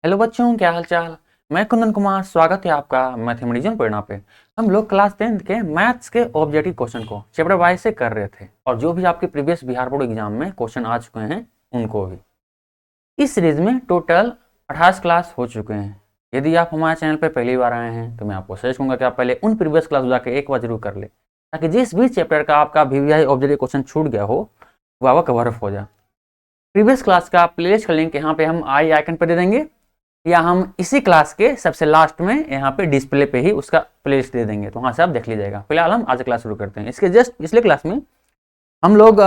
Hello बच्चों, क्या हाल चाल। मैं कुंदन कुमार, स्वागत है आपका मैथमेटिज्म पढ़ना पे। हम लोग क्लास 10th के मैथ्स के ऑब्जेक्टिव क्वेश्चन को चैप्टर वाइज से कर रहे थे और जो भी आपके प्रीवियस बिहार बोर्ड एग्जाम में क्वेश्चन आ चुके हैं उनको भी। इस सीरीज में टोटल 28 क्लास हो चुके हैं। यदि आप हमारे चैनल पर पहली बार आए हैं तो मैं आपको सजेस्ट करूंगा कि आप पहले उन प्रीवियस क्लास जाकर एक बार जरूर कर ले, ताकि जिस भी चैप्टर का आपका VVI ऑब्जेक्टिव क्वेश्चन छूट गया हो वो आपका कवर अप हो जाए। प्रीवियस क्लास का प्लेलिस्ट का लिंक यहाँ पे हम आई आइकन पर दे देंगे, या हम इसी क्लास के सबसे लास्ट में यहाँ पे डिस्प्ले पे ही उसका प्लेलिस्ट दे देंगे, तो वहाँ से आप देख लीजिएगा। फिलहाल हम आज क्लास शुरू करते हैं। इसके जस्ट पिछले क्लास में हम लोग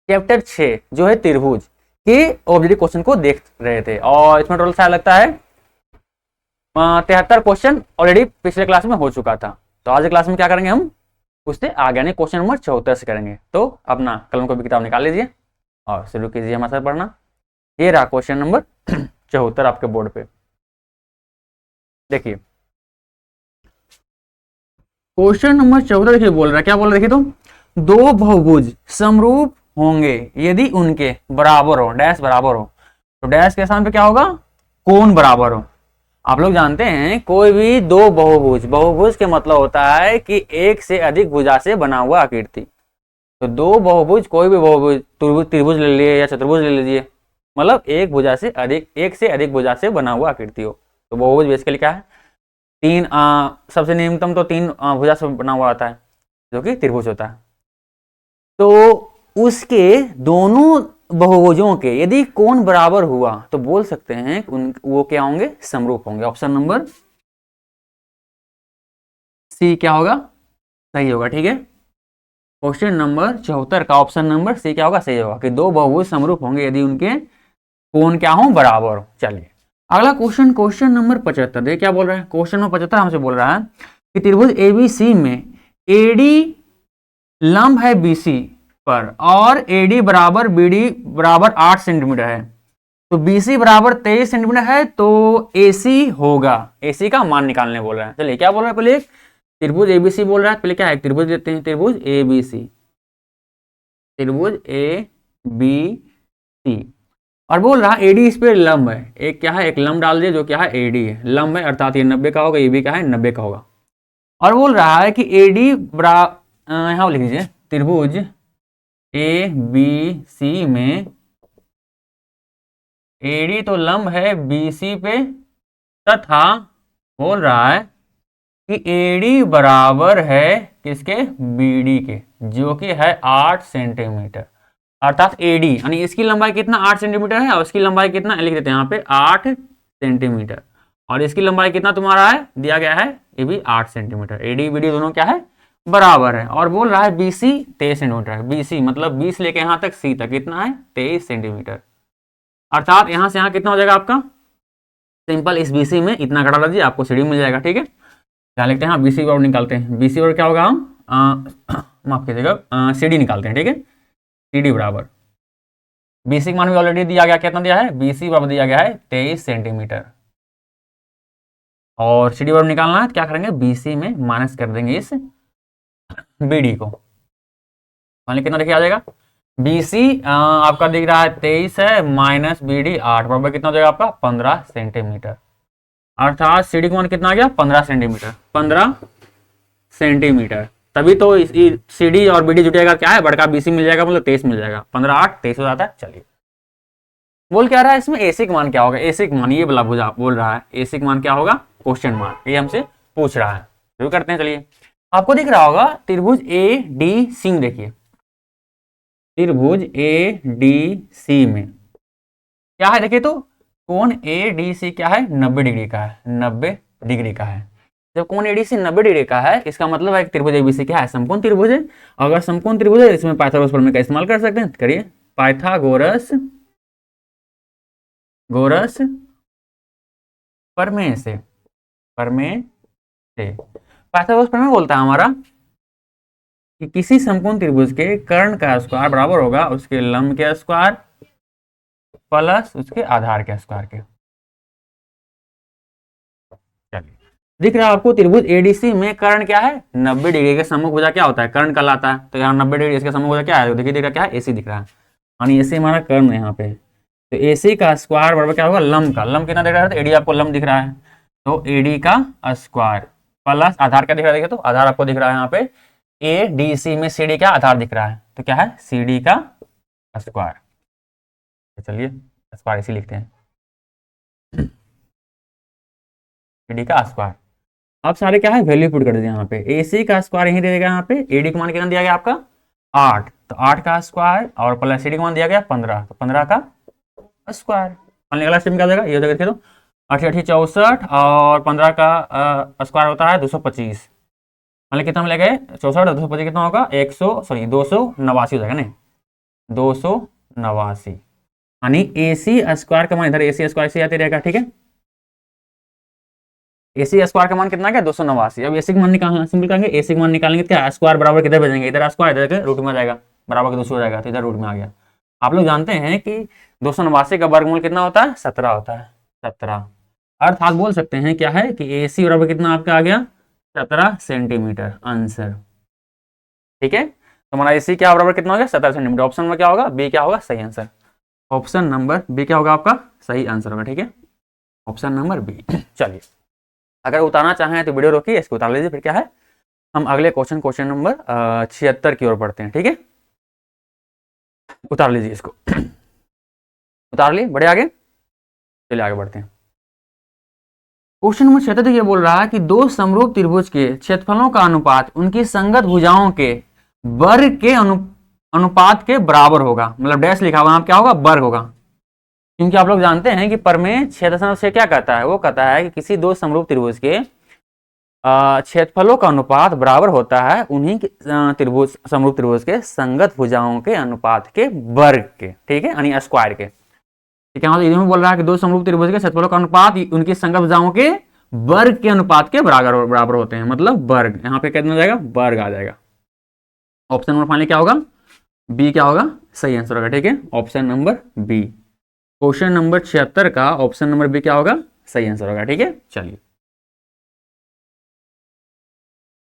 चैप्टर 6 जो है त्रिभुज के ऑब्जेक्टिव क्वेश्चन को देख रहे थे और इसमें टोटल शायद लगता है 73 क्वेश्चन ऑलरेडी पिछले क्लास में हो चुका था। तो आज क्लास में क्या करेंगे, हम उससे आगे यानी क्वेश्चन नंबर 74 से करेंगे। तो अपना कलम को भी किताब निकाल लीजिए और शुरू कीजिए हमारे साथ पढ़ना। ये रहा क्वेश्चन नंबर 74 आपके बोर्ड पे। देखिए क्वेश्चन नंबर 14 देखिए बोल रहा है, क्या बोल रहा है देखिए, तो दो बहुभुज समरूप होंगे यदि उनके बराबर हो, डैश बराबर हो। तो डैश के स्थान पे क्या होगा, कोण बराबर हो। आप लोग जानते हैं कोई भी दो बहुभुज, बहुभुज के मतलब होता है कि एक से अधिक भुजा से बना हुआ आकृति। तो दो बहुभुज, कोई भी बहुभुज, त्रिभुज ले लीजिए या चतुर्भुज ले लीजिए, मतलब एक भुजा से अधिक, एक से अधिक भुजा से बना हुआ आकृति हो। तो बहुभुज बेसिकली क्या है, तीन सबसे न्यूनतम तो तीन भुजा से बना हुआ आता है जो कि त्रिभुज होता है। तो उसके दोनों बहुभुजों के यदि कोण बराबर हुआ तो बोल सकते हैं वो क्या होंगे, समरूप होंगे। ऑप्शन नंबर सी क्या होगा, सही होगा। ठीक है, क्वेश्चन नंबर 74 का ऑप्शन नंबर सी क्या होगा, सही होगा कि दो बहुभुज समरूप होंगे यदि उनके कोण क्या हो, बराबर हो। चलिए अगला क्वेश्चन, क्वेश्चन नंबर 75। देखिए क्या बोल रहा है, क्वेश्चन नंबर 75 हमसे बोल रहा है कि त्रिभुज ABC में AD लंब है BC पर और AD बराबर BD बराबर 8 सेंटीमीटर है। तो BC बराबर 23 सेंटीमीटर है, तो AC होगा। AC का मान निकालने बोल रहा है। चलिए क्या बोल रहा है, पहले एक त्रिभुज ABC बोल रहा है, पहले क्या है, त्रिभुज देते हैं, त्रिभुज ABC, त्रिभुज ABC और बोल रहा है एडी इस पे लंब है। एक क्या है, एक लंब डाल दिए जो क्या है एडी है, लंब है अर्थात ये 90 का होगा, ये भी क्या है 90 का होगा। और बोल रहा है कि एडी यहाँ लिख लीजिए, त्रिभुज ABC में एडी तो लंब है BC पे, तथा बोल रहा है कि एडी बराबर है किसके, BD के, जो कि है 8 सेंटीमीटर। अर्थात AD यानी इसकी लंबाई कितना, 8 सेंटीमीटर है और इसकी लंबाई कितना लिख देते हैं यहाँ पे 8 सेंटीमीटर, और इसकी लंबाई कितना तुम्हारा है, दिया गया है ये भी 8 सेंटीमीटर। AD BD दोनों क्या है, बराबर है। और बोल रहा है BC 23 सेंटीमीटर है। BC मतलब 20 लेके यहाँ तक C तक कितना है, 23 सेंटीमीटर। अर्थात यहाँ से यहाँ कितना हो जाएगा आपका, सिंपल इस BC में इतना घटा लीजिए, आपको CD मिल जाएगा। ठीक है, क्या लिखते हैं, BC और निकालते हैं। BC और क्या होगा, हम माफ कीजिएगा CD निकालते हैं। ठीक है, CD बराबर BC मान भी ऑलरेडी दिया गया, कितना दिया है, BC बराबर दिया गया है 23 सेंटीमीटर। और CD बराबर निकालना है, क्या करेंगे, BC में माइनस कर देंगे इस BD को। मान कितना देखिए आ जाएगा, BC आपका दिख रहा है 23 है, माइनस BD 8 बराबर कितना हो जाएगा आपका 15 सेंटीमीटर। अर्थात CD का मान कितना आ गया, 15 सेंटीमीटर, 15 सेंटीमीटर। तभी तो CD और BD जुटेगा, क्या है, बड़का BC मिल जाएगा, मतलब 23 मिल जाएगा, 15 8 23 हो जाता है। चलिए बोल क्या रहा है इसमें, AC का मान क्या होगा, AC का मान ये वाला बोल रहा है, AC का मान क्या होगा, क्वेश्चन मार्क, ये हमसे पूछ रहा है। शुरू करते हैं। चलिए आपको दिख रहा होगा त्रिभुज ADC में, देखिए त्रिभुज ADC में क्या है, देखिए तो कोण ADC क्या है, 90 डिग्री का है, 90 डिग्री का है। जब कोण ADC 90 डिग्री का है, इसका मतलब है कि त्रिभुज ABC क्या है, समकोण त्रिभुज है। अगर समकोण त्रिभुज है इसमें पाइथागोरस प्रमेय का इस्तेमाल कर सकते हैं, करिए पाइथागोरस प्रमेय से, पाइथागोरस प्रमेय बोलता है हमारा कि किसी समकोण त्रिभुज के कर्ण का स्क्वायर बराबर होगा उसके लंब के स्क्वायर प्लस उसके आधार के स्क्वायर के। चलिए दिख रहा है आपको त्रिभुज ADC में कर्ण क्या है, 90 डिग्री के सम्मुख भुजा क्या होता है, कर्ण कहलाता है। तो यहाँ 90 डिग्री इसके सम्मुख भुजा क्या है, देखिए दिख रहा क्या है, AC दिख रहा है, यानी AC हमारा कर्ण है यहाँ पे। तो AC का स्क्वायर बराबर क्या होगा, लंब का। लंब कितना दिख रहा है, तो AD आपको लंब दिख रहा है, तो AD का स्क्वायर प्लस आधार क्या दिख रहा है, देखिए तो आधार आपको दिख रहा है यहाँ पे ADC में CD का आधार दिख रहा है, तो क्या है CD का स्क्वायर। तो चलिए स्क्वायर इसी लिखते हैं, CD का स्क्वायर। अब सारे क्या है वैल्यू पुट कर दीजिए यहाँ पे। AC का स्क्वायर यही दे देगा यहाँ पे, AD का मान कितना दिया गया आपका 8, तो 8 का स्क्वायर और प्लस CD का मान दिया गया 15, तो 15 का स्क्वायर। अगला स्टेप क्या हो जाएगा, ये हो जाएगा, देखिए तो 8 8 64 और 15 का स्क्वायर होता है 225, मतलब कितना मिलेगा 64 और 225 कितना होगा 289 हो जाएगा नहीं, 289, यानी AC स्क्वायर का मान इधर AC स्क्वायर से आते रहेगा, ठीक है। AC स्क्वायर का मान कितना है 289। अब AC का मान निकालना सिंपल करेंगे, AC का मान निकालेंगे क्या स्क्वायर बराबर किधर भेजेंगे, इधर स्क्वायर इधर रूट में आ जाएगा, बराबर का 200 हो जाएगा, तो इधर रूट में आ गया। आप लोग जानते हैं कि 289 का वर्गमूल कितना होता है 17 होता है, 17, अर्थात बोल सकते हैं क्या है कि AC बराबर कितना आपका आ गया 17 सेंटीमीटर आंसर, ठीक है। तो हमारा AC क्या बराबर कितना हो गया 17 सेंटीमीटर। ऑप्शन में क्या होगा बी क्या होगा सही आंसर, ऑप्शन नंबर बी क्या होगा आपका सही आंसर होगा, ठीक है, ऑप्शन नंबर बी। चलिए अगर उतारना चाहें तो वीडियो रोकिए, इसको उतार लीजिए, फिर क्या है हम अगले क्वेश्चन नंबर 76 की ओर बढ़ते हैं, ठीक है। उतार लीजिए इसको, उतार लिए, बढ़े आगे, चलिए आगे बढ़ते हैं। क्वेश्चन नंबर 76 ये बोल रहा है कि दो समरूप त्रिभुज के क्षेत्रफलों का अनुपात उनकी संगत भुजाओं के वर्ग के अनुपात के बराबर होगा, मतलब डैश लिखा हुआ क्या होगा वर्ग होगा, क्योंकि आप लोग जानते हैं कि प्रमेय 6.6 क्या कहता है, वो कहता है कि किसी दो समरूप त्रिभुज के क्षेत्रफलों का अनुपात बराबर होता है उन्हीं त्रिभुज समरूप त्रिभुज के संगत भुजाओं के अनुपात के वर्ग के, ठीक है, यानी स्क्वायर के, ठीक है। मतलब इन्होंने बोल रहा है कि दो समरूप त्रिभुज के क्षेत्रफलों का अनुपात उनकी संगत भुजाओं के वर्ग के अनुपात के बराबर होते हैं, मतलब वर्ग, यहाँ पे कितना जाएगा वर्ग आ जाएगा। ऑप्शन नंबर फाइनली क्या होगा बी क्या होगा सही आंसर होगा, ठीक है, option number B. Question number 76 का ऑप्शन नंबर बी क्या होगा सही आंसर होगा, ठीक है। चलिए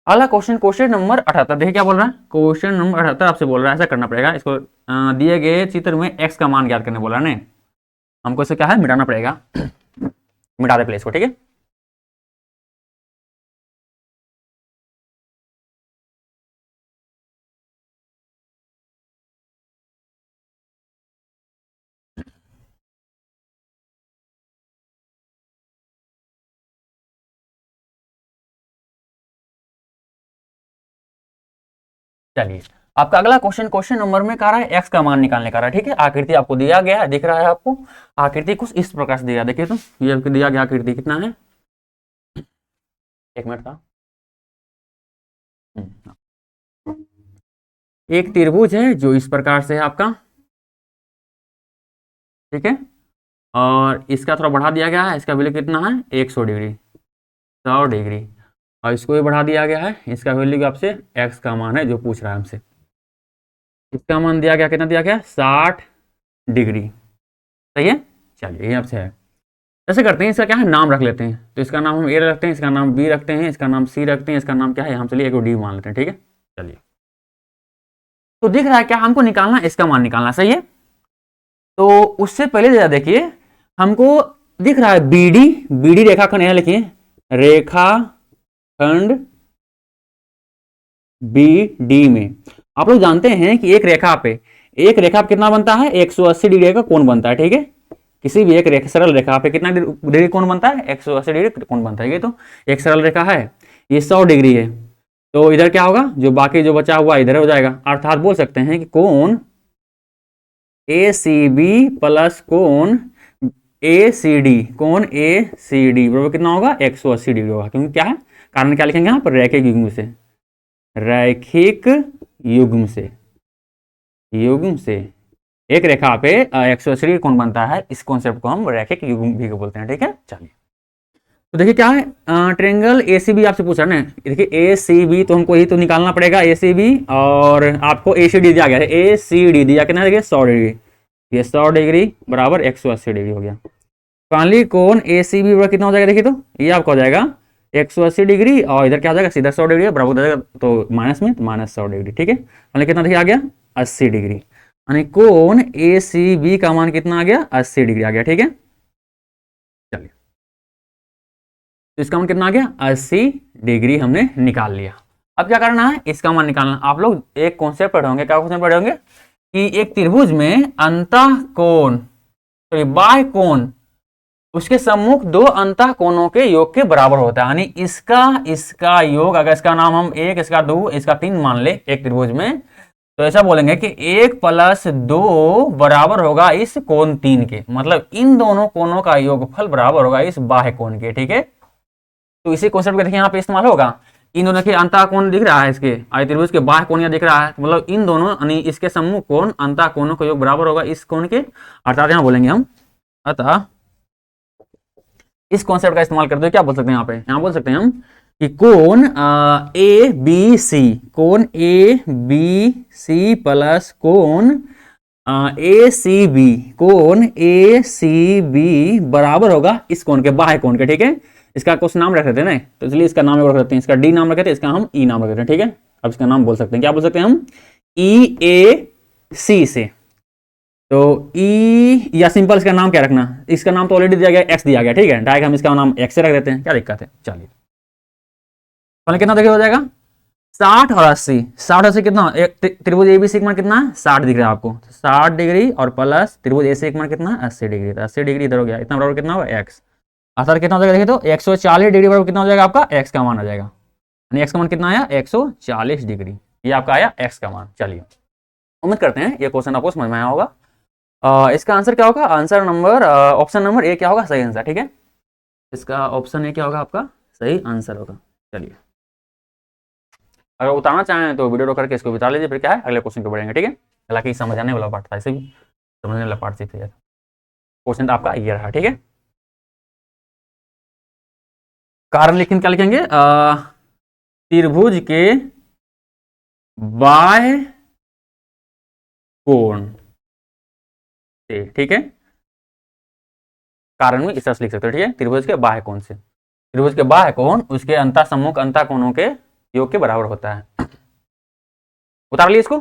अगला क्वेश्चन नंबर 78 देखिए क्या बोल रहा है, क्वेश्चन नंबर 78 आपसे बोल रहा है ऐसा करना पड़ेगा, इसको दिए गए चित्र में x का मान ज्ञात करने बोला है, हमको इसे क्या है मिटाना पड़ेगा, मिटा दे पहले इसको, ठीक है। चलिए आपका अगला क्वेश्चन नंबर में कह रहा है x का मान निकालने का रहा है, ठीक है। आकृति आपको दिया गया है, दिख रहा है आपको, आकृति कुछ इस प्रकार से दिया, देखिए तो ये आपको दिया गया आकृति कितना है, एक मिनट का, एक त्रिभुज है जो इस प्रकार से है आपका, ठीक है, और इसका थोड़ा बढ़ा दिया गया है, इसका वैल्यू कितना है 100 डिग्री, 100 डिग्री, और इसको भी बढ़ा दिया गया है, इसका वैल्यू आपसे x का मान है जो पूछ रहा है हमसे, इसका मान दिया गया कितना दिया गया 60 डिग्री, सही है। चलिए ये आपसे है, ऐसे करते हैं इसका क्या है नाम रख लेते हैं, तो इसका नाम हम ए रखते हैं, इसका नाम बी रखते हैं, इसका नाम सी रखते हैं, इसका नाम क्या है हम चलिए एक डी मान लेते हैं, ठीक है। चलिए तो दिख रहा है क्या हमको निकालना इसका मान निकालना, सही है। तो उससे पहले देखिए हमको दिख रहा है बीडी रेखाखंड, यहां लिखिए रेखाखंड BD में आप लोग जानते हैं कि एक रेखा पे कितना बनता है 180 डिग्री का कोण बनता है, ठीक है। किसी भी एक रेखा सरल रेखा पे कितना डिग्री कोण बनता है 180 डिग्री कोण बनता है, ये तो एक सरल रेखा है, ये 100 डिग्री है, तो इधर क्या होगा जो बाकी जो बचा हुआ इधर हो जाएगा, अर्थात बोल सकते हैं कि कोण ACB प्लस कोण ACD बराबर कितना होगा 180 डिग्री होगा, क्योंकि क्या है कारण क्या लिखेंगे यहाँ पर रैखिक युग्म से एक रेखा पे 180 डिग्री कोण बनता है, इस कॉन्सेप्ट को हम रैखिक युग्म भी कहते हैं, ठीक है। चलिए तो देखिए क्या है ट्रायंगल ACB आपसे पूछा ना, देखिए ACB तो हमको ही तो निकालना पड़ेगा ACB, और आपको ACD दिया गया है, ACD दिया कितना देखिए 100 डिग्री, ये 100 डिग्री बराबर 180 डिग्री हो गया, फाइनली कोण ACB बराबर कितना हो जाएगा, देखिए तो ये आपका हो जाएगा 180 डिग्री, और इधर क्या हो जाएगा सीधा 100 डिग्री बराबर हो जाएगा, तो माइनस में तो -100 डिग्री, ठीक है, फाइनली कितना देखिए आ गया 80 डिग्री। यानी कोण ए सी बी का मान कितना आ गया, 80 डिग्री आ गया। ठीक है, चलिए, तो इसका मान कितना आ गया, 80 डिग्री हमने निकाल लिया। अब क्या करना है, इसका मान निकालना। आप लोग एक कॉन्सेप्ट पढ़े होंगे, क्या कॉन्सेप्ट पढ़े होंगे कि एक त्रिभुज में अंतः कोण, तो बाह्य कोण उसके सम्मुख दो अंतः कोणों के योग के बराबर होता है। यानी इसका योग, अगर इसका नाम हम 1, इसका 2, इसका 3 मान ले एक त्रिभुज में, तो ऐसा बोलेंगे कि 1 + 2 बराबर होगा इस कोण 3 के। मतलब इन दोनों कोणों का योगफल बराबर होगा इस बाह्य कोण के। ठीक है, तो इसी कॉन्सेप्ट का देखिए यहाँ पे इस्तेमाल होगा। इन दोनों के अंतः कोण दिख रहा है, इसके त्रिभुज के बाह्य कोण दिख रहा है, मतलब इन दोनों यानी इसके सम्मुख कोण अंतः कोणों का योग बराबर होगा इस कोण के। अर्थात यहाँ बोलेंगे हम, अतः इस कॉन्सेप्ट का इस्तेमाल करते हुए क्या बोल सकते हैं, यहाँ बोल सकते हैं हम कि कोण ए बी सी, कोण ए बी सी प्लस कोण ए सी बी, कोण ए सी बी बराबर होगा इस कोण के, बाह्य कोण के। ठीक है, इसका कुछ नाम रख देते हैं ना, तो इसलिए इसका नाम रख देते हैं, इसका डी नाम रखे थे, इसका हम ई नाम रख देते हैं। ठीक है, अब इसका नाम बोल सकते हैं, क्या बोल सकते हैं हम, ई ए सी से। तो ई या सिंपल इसका नाम क्या रखना, इसका नाम तो ऑलरेडी दिया गया, एक्स दिया गया। ठीक है, डायरेक्ट हम इसका नाम एक्स से रख देते हैं, क्या दिक्कत है। चलिए, पहले कितना देखिए हो जाएगा, 60 और 80। 60 80 कितना, त्रिभुज एबीसी का मान कितना है, 60 दिख रहा है आपको, 60 डिग्री और प्लस त्रिभुज एसी का मान कितना है, 80 डिग्री। तो 80 डिग्री इधर हो गया, इतना बराबर कितना होगा, एक्स। अर्थात कितना हो जाएगा, देखिए तो 140 डिग्री बराबर कितना हो जाएगा आपका, एक्स का मान आ जाएगा। यानी एक्स का मान कितना आया, 140 डिग्री, ये आपका आया एक्स का मान। चलिए, उम्मीद करते हैं ये क्वेश्चन आपको समझ में आया होगा। इसका आंसर क्या होगा, answer number option number A क्या होगा, सही आंसर। ठीक है, इसका ऑप्शन ए क्या होगा आपका सही आंसर होगा। चलिए, अगर उतारना चाहें तो वीडियो रोक करके इसको उतार लीजिए, फिर क्या है अगले क्वेश्चन पे बढ़ेंगे। ठीक है, हालांकि समझाने वाला पार्ट था, इसे भी समझने वाला पार्ट से थे, क्वेश्चन तो आपका ये रहा। ठीक है, कारण लेकिन क्या लिखेंगे, त्रिभुज के बाह्य कोण से। ठीक है, कारण में इस तरह से लिख सकते हो। ठीक है, त्रिभुज के बाह्य कोण से, त्रिभुज के बाह्य कोण उसके अंतः सम्मुख अंतः कोणों के योग के बराबर होता है। उतार लिए इसको,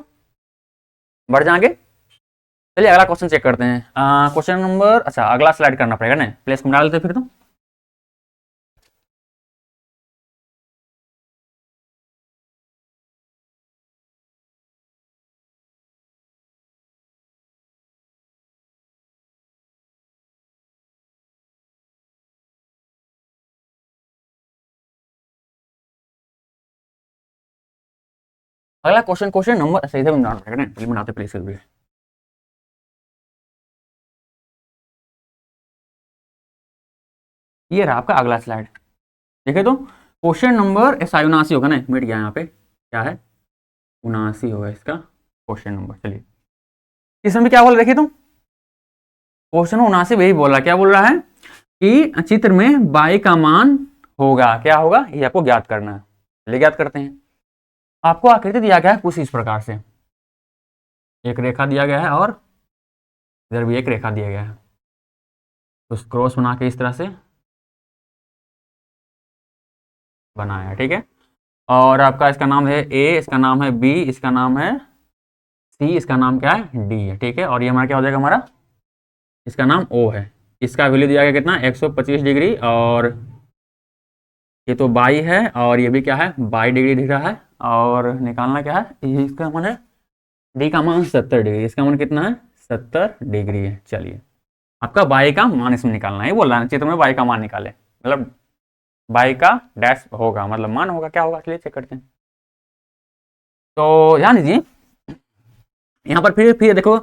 बढ़ जाएंगे। चलिए अगला क्वेश्चन चेक करते हैं। क्वेश्चन नंबर, अच्छा अगला स्लाइड करना पड़ेगा ना, प्लेस में डाल देते फिर तो। अगला क्वेश्चन नंबर, अच्छा इधर बनाना पड़ेगा ना, बनाते प्लेस कर। ये रहा आपका अगला स्लाइड। देखिए तो क्वेश्चन नंबर ऐसा 79 होगा ना, मिट गया यहाँ पे, क्या है 79 होगा इसका क्वेश्चन नंबर। चलिए, इसमें क्या बोल रहे, देखिए तो क्वेश्चन 79 यही बोल रहा है, क्या बोल रहा है कि चित्र में y का मान होगा, क्या होगा ये आपको ज्ञात करना है। चलिए ज्ञात करते हैं। आपको आकृति दिया गया है कुछ इस प्रकार से, एक रेखा दिया गया है और इधर भी एक रेखा दिया गया है, तो क्रॉस बना के इस तरह से बनाया है। ठीक है, और आपका इसका नाम है ए, इसका नाम है बी, इसका नाम है सी, इसका नाम क्या है डी है। ठीक है, और ये हमारा क्या हो जाएगा, हमारा इसका नाम ओ है। इसका वैल्यू दिया गया कितना, 125 डिग्री, और ये तो बाई है, और ये भी क्या है 22 डिग्री दिख रहा है, और निकालना क्या है, इसका मान है डी का मान 70 डिग्री, इसका मान कितना है 70 डिग्री है। चलिए, आपका बाई का मान इसमें निकालना है, बोल रहा है चित्र में बाई का मान निकाले, मतलब बाई का डैश होगा, मतलब मान होगा, क्या होगा चलिए चेक करते हैं। तो ध्यान दीजिए, यहाँ पर फिर देखो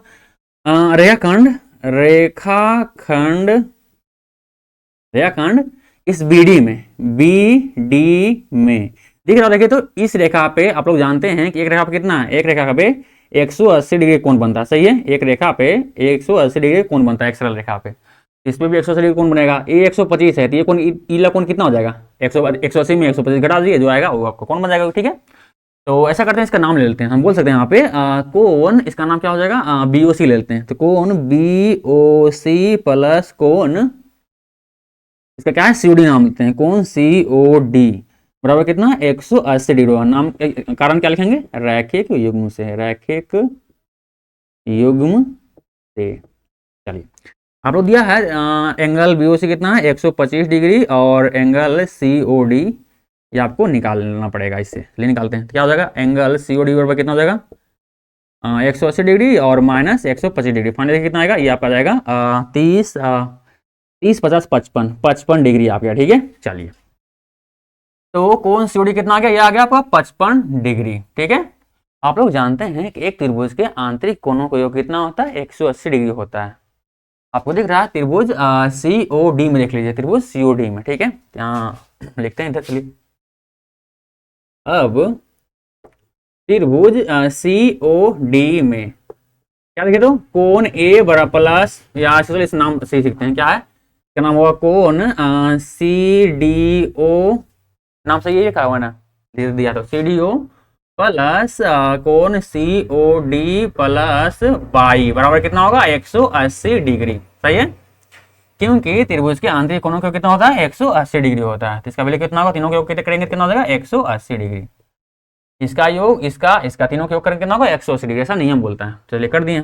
रेखाखंड इस बीडी में, बीडी में दिख रहा, देखिए तो इस रेखा पे आप लोग जानते हैं कि एक रेखा पे कितना है, एक रेखा पे 180 डिग्री कोण बनता है, सही है, एक रेखा पे 180 डिग्री कोण बनता है, एक सरल रेखा पे, इस पे भी 180 डिग्री कोण बनेगा। ये 125 है, तो ये कोण ईला कोण कितना हो जाएगा, 180 में 125 घटा दीजिए, जो आएगा वो आपको कोण बन जाएगा। ठीक है, तो ऐसा करते हैं, इसका नाम ले लेते हैं, हम बोल सकते हैं यहाँ पे कोण, इसका नाम क्या हो जाएगा, बीओसी ले लेते हैं। तो कोण बीओसी प्लस कोण, इसका क्या है सीओडी नाम लेते हैं, कोण सीओडी बराबर कितना 180 डिग्री। नाम कारण क्या लिखेंगे, रैखिक युग्म से, रैखिक युग्म से। चलिए आप लोग दिया है एंगल बीओसी कितना है 125 डिग्री और एंगल सीओडी, ये आपको निकालना पड़ेगा। इससे चलिए निकालते हैं। तो क्या हो जाएगा, एंगल सीओडी बराबर कितना हो जाएगा 180 डिग्री और माइनस 125 डिग्री, फाइनली कितना आएगा, ये आपका आ जाएगा 30 50 55 55 डिग्री आ गया। ठीक है, चलिए तो कोण सीओडी कितना आ गया, ये आ गया आपका 55 डिग्री। ठीक है, आप लोग जानते हैं कि एक त्रिभुज के आंतरिक कोणों का योग कितना होता है 180 डिग्री होता है। आपको दिख रहा है त्रिभुज सीओडी में, देख लीजिए त्रिभुज सीओडी में। ठीक है, यहाँ लिखते हैं इधर। चलिए अब त्रिभुज सीओडी में क्या लिखे, तो कोण ए बड़ा प्लस, या चलो इस नाम से सीखते हैं, क्या है, क्या नाम होगा, कोण सी डी ओ, नाम सही है लिखा हुआ ना, दिया तो सी डी ओ प्लस कोण सी ओ डी प्लस बाई बराबर कितना होगा 180 डिग्री। सही है, क्योंकि त्रिभुज के आंतरिक कोणों का कितना होता है 180 डिग्री होता है, तो इसका वैल्यू कितना होगा, तीनों के योग कितने करेंगे कितना हो जाएगा 180 डिग्री। इसका योग इसका तीनों के योग करके कितना होगा 180 डिग्री, ऐसा नियम बोलता है। चलिए कर दिए।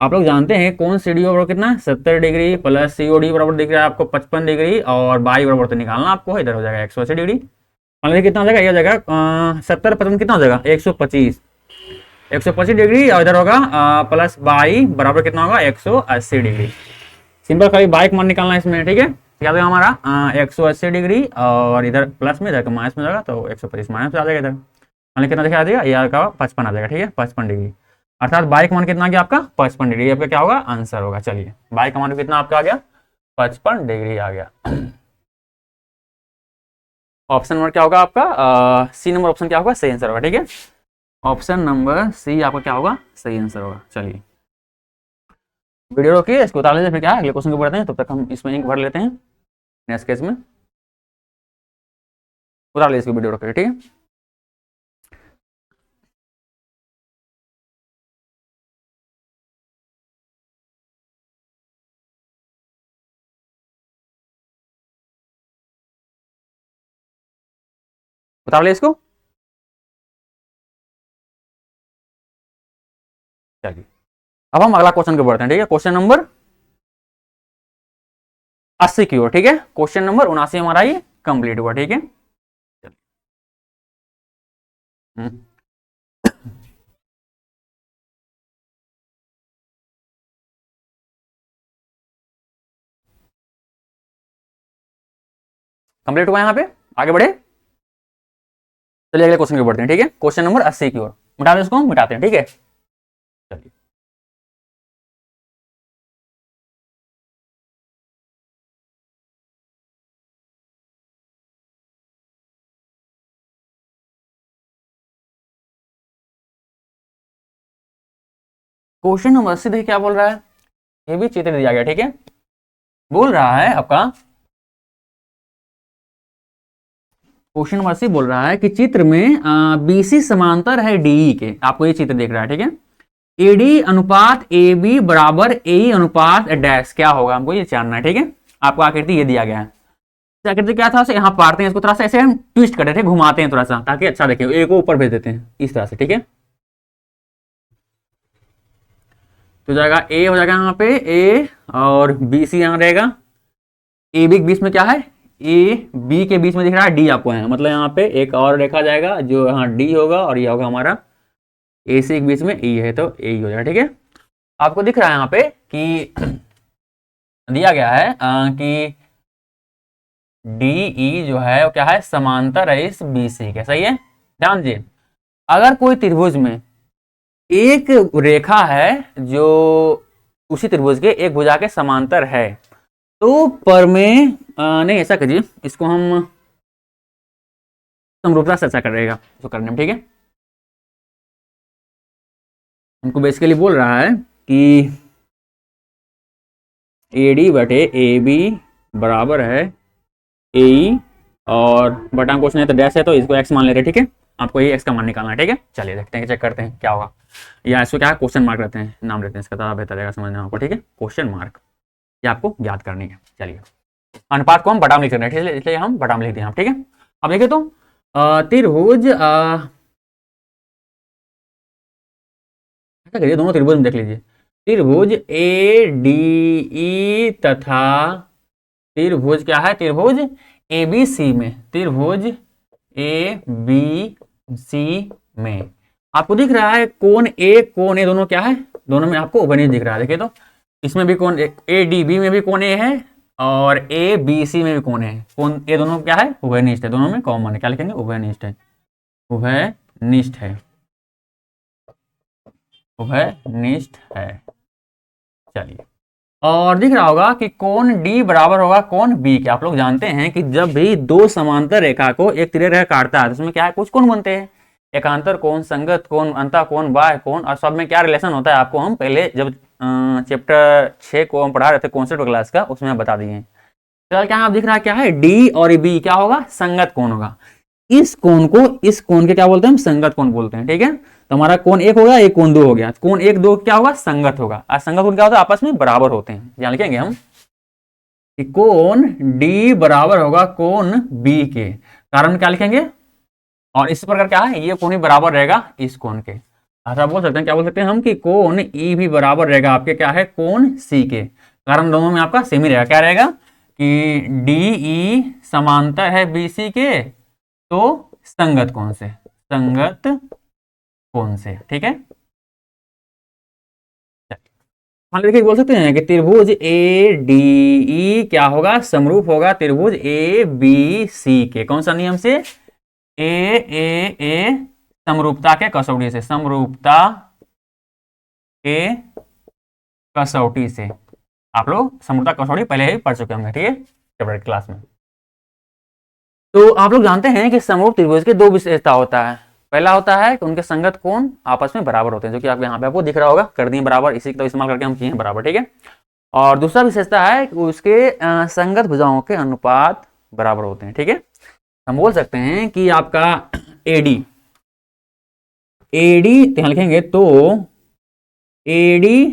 आप लोग जानते हैं कौन सी डी बराबर कितना है 70 डिग्री प्लस सीओडी बराबर दिख रहा है आपको 55 डिग्री और बाई बराबर तो निकालना आपको, इधर हो जाएगा 180 डिग्री। मान कितना हो जाएगा, ये हो जाएगा 70 55 कितना हो जाएगा 125 डिग्री और इधर होगा प्लस बाई बराबर कितना होगा 180 डिग्री। सिंपल खाली बाई का मान निकालना है इसमें। ठीक है, क्या होगा हमारा 180 डिग्री और इधर प्लस में इधर माइनस में जाएगा तो 125 माइनस में आ जाएगा, इधर मान कितना दिखा देगा, ये आपका 55 आ जाएगा। ठीक है, 55 डिग्री अर्थात बाई का मान कितना आ गया आपका 55 डिग्री, आपका क्या होगा आंसर होगा। चलिए बाई का मान कितना आपका आ गया 55 डिग्री आ गया। ऑप्शन नंबर क्या होगा आपका सी नंबर ऑप्शन क्या होगा सही आंसर होगा। ठीक है, ऑप्शन नंबर सी आपका क्या होगा सही आंसर होगा। चलिए वीडियो रोकिए, इसको उतार लीजिए, फिर क्या है अगले क्वेश्चन को बढ़ते हैं, तब तक हम इसमें इंक भर लेते हैं नेक्स्ट केस में। उतार लीजिए इसको, वीडियो रोकिए। ठीक है, उतार लीजिए इसको। चलिए अब हम अगला क्वेश्चन को बढ़ते हैं। ठीक है, क्वेश्चन नंबर 80 की ओर। ठीक है, क्वेश्चन नंबर 79 हमारा ये कंप्लीट हुआ। ठीक है, कंप्लीट हुआ यहाँ पे, आगे बढ़े। चलिए अगले क्वेश्चन की ओर बढ़ते हैं। ठीक है, क्वेश्चन नंबर 80 की ओर, मिटा दे इसको, मिटाते हैं। ठीक है, चलिए क्वेश्चन नंबर 80 देखिए क्या बोल रहा है, ये भी चित्र दिया गया। ठीक है, बोल रहा है आपका क्वेश्चन नंबर 80 बोल रहा है कि चित्र में बीसी समांतर है डीई के, आपको ये चित्र देख रहा है। ठीक है, एडी अनुपात ए बी बराबर ए अनुपात डैश क्या होगा, हमको ये जानना है। ठीक है, आपको आकृति ये दिया गया है। आकृति क्या था, यहाँ पाड़ते हैं इसको, थोड़ा सा ऐसे हम ट्विस्ट कर रहे थे, घुमाते हैं थोड़ा सा ताकि अच्छा देखे, ए को ऊपर भेज देते हैं इस तरह से। ठीक है, तो जाएगा ए हो जाएगा यहाँ पे ए और बी सी यहाँ रहेगा, ए बी के बीच में क्या है, ए बी के बीच में दिख रहा है डी आपको है, मतलब यहाँ पे एक और रेखा जाएगा जो यहाँ डी होगा और ये होगा हमारा ए सी के बीच में ई है, तो ए हो जाएगा। ठीक है, आपको दिख रहा है यहाँ पे कि दिया गया है कि डी ई जो है वो क्या है समांतर है इस बी सी के। सही है, ध्यान दीजिए, अगर कोई त्रिभुज में एक रेखा है जो उसी त्रिभुज के एक भुजा के समांतर है, तो पर में नहीं ऐसा करिए, इसको हम समरूपता से अच्छा करेगा इसको करने में। ठीक है, हमको बेसिकली बोल रहा है कि ए डी बटे ए बी बराबर है ए और बटा क्वेश्चन है तो डैश है तो इसको एक्स मान ले रहे। ठीक है, आपको ये एक्स का मान निकालना है। ठीक है, चलिए देखते हैं, चेक करते हैं क्या होगा, या इसको क्या क्वेश्चन मार्क रहते हैं, नाम लेते हैं इसका, ज़्यादा बेहतर रहेगा समझना आपको। ठीक है, क्वेश्चन मार्क ये आपको याद करनी है। चलिए अनुपात को हम बटा में लिख रहे हैं, इसलिए हम बटा में लिख दिए। ठीक है, अब देखिए तो त्रिभुज ऐसा करिए, दोनों त्रिभुज में देख लीजिए, त्रिभुज ए डी ई तथा त्रिभुज क्या है, त्रिभुज ए बी सी में, त्रिभुज ए बी सी में आपको दिख रहा है कोण ए दोनों क्या है, दोनों में आपको उभयनिष्ठ दिख रहा है। देखिए तो इसमें भी कोण ए डी बी में भी कोण ए है और ए बी सी में भी कोण है, कोण ए दोनों क्या है, उभयनिष्ठ है, दोनों में कॉमन है। क्या लिखेंगे, उभयनिष्ठ है, उभयनिष्ठ है, उभयनिष्ठ है। चलिए, और दिख रहा होगा कि कोण डी बराबर होगा कोण बी के। आप लोग जानते हैं कि जब भी दो समांतर रेखा को एक तिर्यक रेखा काटता है तो उसमें क्या है, कुछ कोण बनते हैं, एकांतर कोण, संगत कोण, अंतः कोण, बाह्य कोण, और सब में क्या रिलेशन होता है आपको हम पहले जब चैप्टर 6 को हम पढ़ा रहे थे कॉन्सेप्ट क्लास का, उसमें हम बता दिए। चल क्या आप दिख रहा है क्या है, डी और बी क्या होगा, संगत कोण होगा। इस कोण को, इस कोण के क्या बोलते हैं हम, संगत कोण बोलते हैं। ठीक है, तो हमारा कोण एक हो गया, एक कोण दो हो गया, कोण एक दो क्या होगा, संगत होगा। और संगत कोण क्या होता है, आपस में बराबर होते हैं। यहाँ लिखेंगे हम कि कोण डी बराबर होगा कोण बी के, कारण क्या लिखेंगे, और इस प्रकार क्या है, ये कोण ही बराबर रहेगा इस कोण के। ऐसा बोल सकते हैं, क्या बोल सकते हैं हम कि कोण ई भी बराबर रहेगा आपके क्या है, कोण सी के, कारण दोनों में आपका सेम ही रहेगा। क्या रहेगा कि डी ई समांतर है बी सी के, तो संगत कोण से, संगत कोण से। ठीक है, मान लीजिए बोल सकते हैं कि त्रिभुज ए डी ई क्या होगा, समरूप होगा त्रिभुज ए बी सी के। कौन सा नियम से, ए समरूपता के कसौटी से, समरूपता के कसौटी से। आप लोग समरूपता कसौटी पहले ही पढ़ चुके होंगे, ठीक है, चैप्टर क्लास में। तो आप लोग जानते हैं कि समरूप त्रिभुज के दो विशेषता होता है। पहला होता है कि उनके संगत कोण आपस में बराबर होते हैं, जो कि आप यहाँ पे आपको दिख रहा होगा, कर दिए बराबर, इसी का इस्तेमाल करके हम किए हैं बराबर। ठीक है, और दूसरा विशेषता है कि उसके संगत भुजाओं के अनुपात बराबर होते हैं। ठीक है, हम बोल सकते हैं कि आपका एडी यहाँ लिखेंगे तो एडी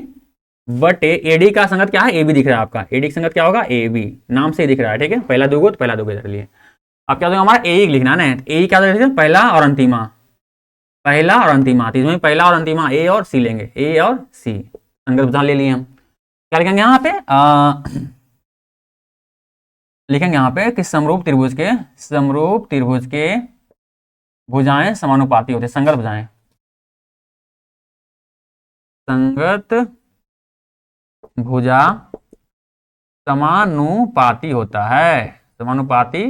बटे एडी का संगत क्या है, ए बी दिख रहा है आपका, एडी का संगत क्या होगा, ए बी, नाम से ही दिख रहा है। ठीक है, पहला दो तो पहला दो इधर लिए। अब क्या होगा, हमारा ए लिखना है, ए क्या होगा, पहला और अंतिमा, पहला और अंतिमा, तो इसमें पहला और अंतिमा ए और सी लेंगे, ए और सी संगत भुजा ले लिए हम। क्या लिखेंगे यहाँ पे, लिखेंगे यहाँ पे कि समरूप त्रिभुज के भुजाएं समानुपाती होते हैं, संगत भुजाएं, संगत भुजा समानुपाती होता है, समानुपाती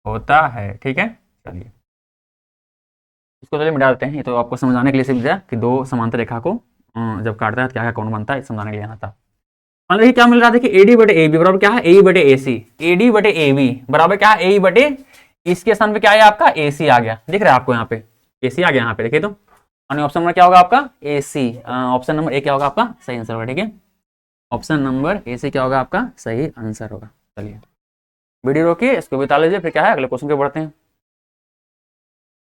होता है। ठीक है, चलिए इसको चलिए मिटा देते हैं, ये तो आपको समझाने के लिए सिर्फ दिया कि दो समांतर रेखा को जब काटता है क्या क्या कोण बनता है, समझाने के लिए यहाँ था। मान लीजिए क्या मिल रहा था कि एडी बटे ए बी बराबर क्या है, ए बटे ए सी, एडी बटे ए बी बराबर क्या है, ए बटे, इसके स्थान पे क्या है आपका, ए सी आ गया, दिख रहा है आपको यहाँ पे, ए सी आ गया यहाँ पे, देखिए तो ऑप्शन नंबर क्या होगा आपका, ए सी, ऑप्शन नंबर ए क्या होगा आपका सही आंसर होगा। ठीक है, ऑप्शन नंबर ए से क्या होगा आपका सही आंसर होगा। चलिए वीडियो रोकिए, इसको बिता लीजिए, फिर क्या है अगले क्वेश्चन पे बढ़ते हैं।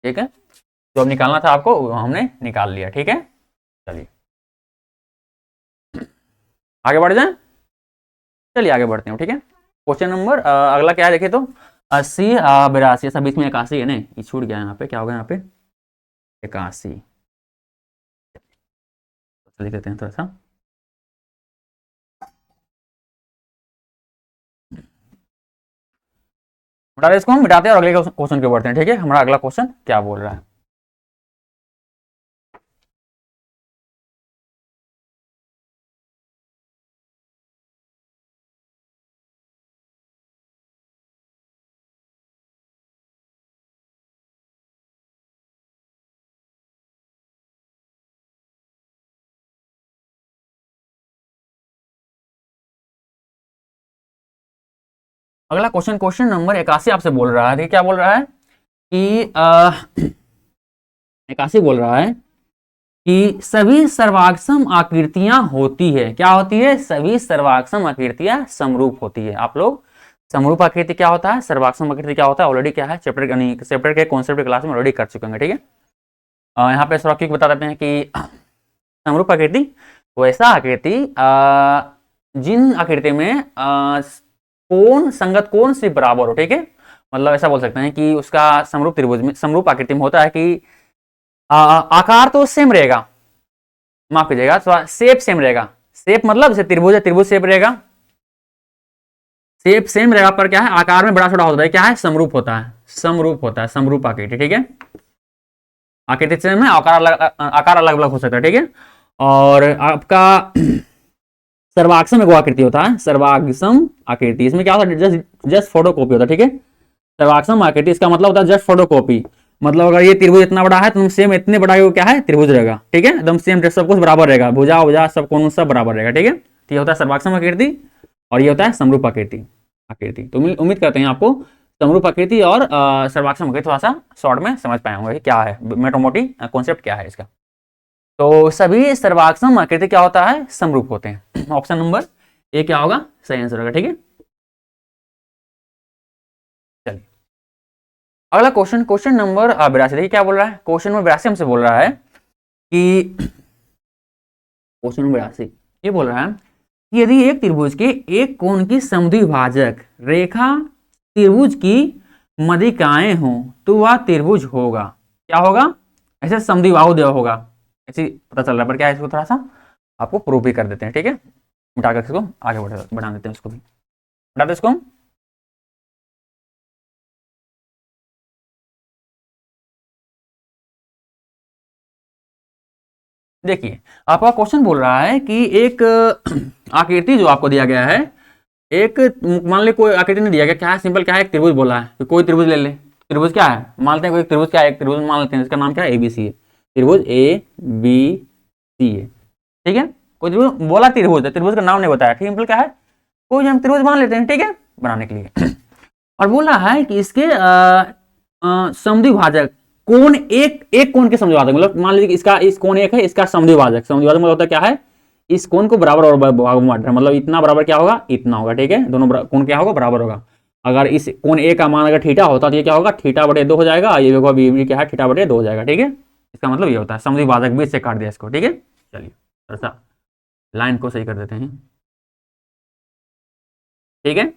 ठीक है, जो अब निकालना था आपको वो हमने निकाल लिया। ठीक है, चलिए आगे बढ़ जाए, चलिए आगे बढ़ते हैं। ठीक है, क्वेश्चन नंबर अगला क्या है देखिए तो 80 82, सब बीच में 81 है ना, ये छूट गया यहाँ पे, क्या होगा यहाँ पे 81, लिख देते हैं थोड़ा सा। इसको हम मिटाते हैं और अगले क्वेश्चन के बढ़ते हैं। ठीक है, हमारा अगला क्वेश्चन क्या बोल रहा है, अगला क्वेश्चन नंबर 81 आपसे बोल रहा है, क्या बोल रहा है कि 81 बोल रहा है कि सभी सर्वाक्षम आकृतियां होती है, क्या होती है, सभी सर्वाक्षम आकृतियां समरूप होती है। आप लोग समरूप आकृति क्या होता है, सर्वाक्षम आकृति क्या होता है, ऑलरेडी क्या है चैप्टर के कॉन्सेप्ट क्लास में ऑलरेडी कर चुके हैं। ठीक है, यहाँ पे थोड़ा क्विक बता देते हैं कि समरूप आकृति वैसा आकृति जिन आकृति में कोण संगत कोण से बराबर हो। ठीक है, मतलब ऐसा बोल सकते हैं कि उसका समरूप त्रिभुज में, समरूप आकृति में होता है कि आकार तो सेम रहेगा, माफ कीजिएगा, शेप सेम रहेगा। शेप मतलब जैसे त्रिभुज है, त्रिभुज शेप रहेगा, शेप सेम रहेगा, पर क्या है आकार में बड़ा छोटा होता है, क्या है समरूप होता है, समरूप होता है, समरूप आकृति, ठीक है। आकृति सेम है, आकार अलग अलग हो सकता है, ठीक है। और आपका सर्वाक्षम एक आकृति होता है, सर्वाक्षम आकृति, इसमें क्या होता है जस्ट फोटो कॉपी होता है, ठीक है। सर्वाक्षम आकृति इसका मतलब होता है जस्ट फोटो कॉपी, मतलब अगर ये त्रिभुज इतना बड़ा है तो सेम इतने बड़ा क्या है त्रिभुज रहेगा, ठीक है, एकदम सेम सब कुछ बराबर रहेगा, भुजा भुजा सब कोण सब बराबर रहेगा, ठीक है। तो ये होता है सर्वाक्षम आकृति और ये होता है समरूप आकृति। तो उम्मीद करते हैं आपको समरूप आकृति और सर्वाक्षम आकृति थोड़ा सा शॉर्ट में समझ पाए होंगे क्या है, मोटा मोटी कॉन्सेप्ट क्या है इसका। तो सभी सर्वाक्षम आकृति क्या होता है, समरूप होते हैं। ऑप्शन नंबर ए क्या होगा, सही आंसर होगा, ठीक है। चलिए अगला क्वेश्चन, क्वेश्चन नंबर 82, देखिए क्या बोल रहा है, क्वेश्चन नंबर 82 हमसे बोल रहा है कि क्वेश्चन नंबर 82 ये बोल रहा है कि यदि एक त्रिभुज के एक कोण की समद्विभाजक रेखा त्रिभुज की मध्यिकाएं हो तो वह त्रिभुज होगा, क्या होगा, ऐसे समद्विबाहु देव होगा, ऐसे पता चल रहा है, पर क्या है इसको थोड़ा सा आपको प्रूव भी कर देते हैं, ठीक है। मिटाकर इसको आगे बढ़ा देते हैं, इसको भी हटा दो इसको। देखिए आपका क्वेश्चन बोल रहा है कि एक आकृति जो आपको दिया गया है, एक मान ले कोई आकृति नहीं दिया गया, क्या है सिंपल, क्या है एक त्रिभुज बोला है, तो कोई त्रिभुज ले ले, त्रिभुज क्या है मानते हैं, कोई त्रिभुज क्या है, एक त्रिभुज मान लेते हैं, इसका नाम क्या है एबीसी है, त्रिभुज ए बी सी है, ठीक है। कोई त्रिभुज बोला त्रिभुज है, त्रिभुज का नाम नहीं बताया, सिंपल क्या है कोई हम त्रिभुज मान लेते हैं, ठीक है, बनाने के लिए। और बोला है कि इसके समद्विभाजक कोण एक कोण के समद्विभाजक, मतलब मान लीजिए इसका इस कोण एक है, इसका समद्विभाजक, समद्विभाजक मतलब होता है क्या है इस कोण को बराबर और भागों में बांट रहा है, मतलब इतना बराबर क्या होगा इतना होगा, ठीक है, दोनों कोण क्या होगा बराबर होगा। अगर इस कोण ए का मान अगर थीटा होता तो ये क्या होगा थीटा बटे 2 हो जाएगा, ये होगा बी क्या है थीटा बटे 2 हो जाएगा, ठीक है। इसका मतलब ये होता है समद्विभाजक, बीच से काट दिया इसको, ठीक है। चलिए थोड़ा सा लाइन को सही कर देते हैं, ठीक है।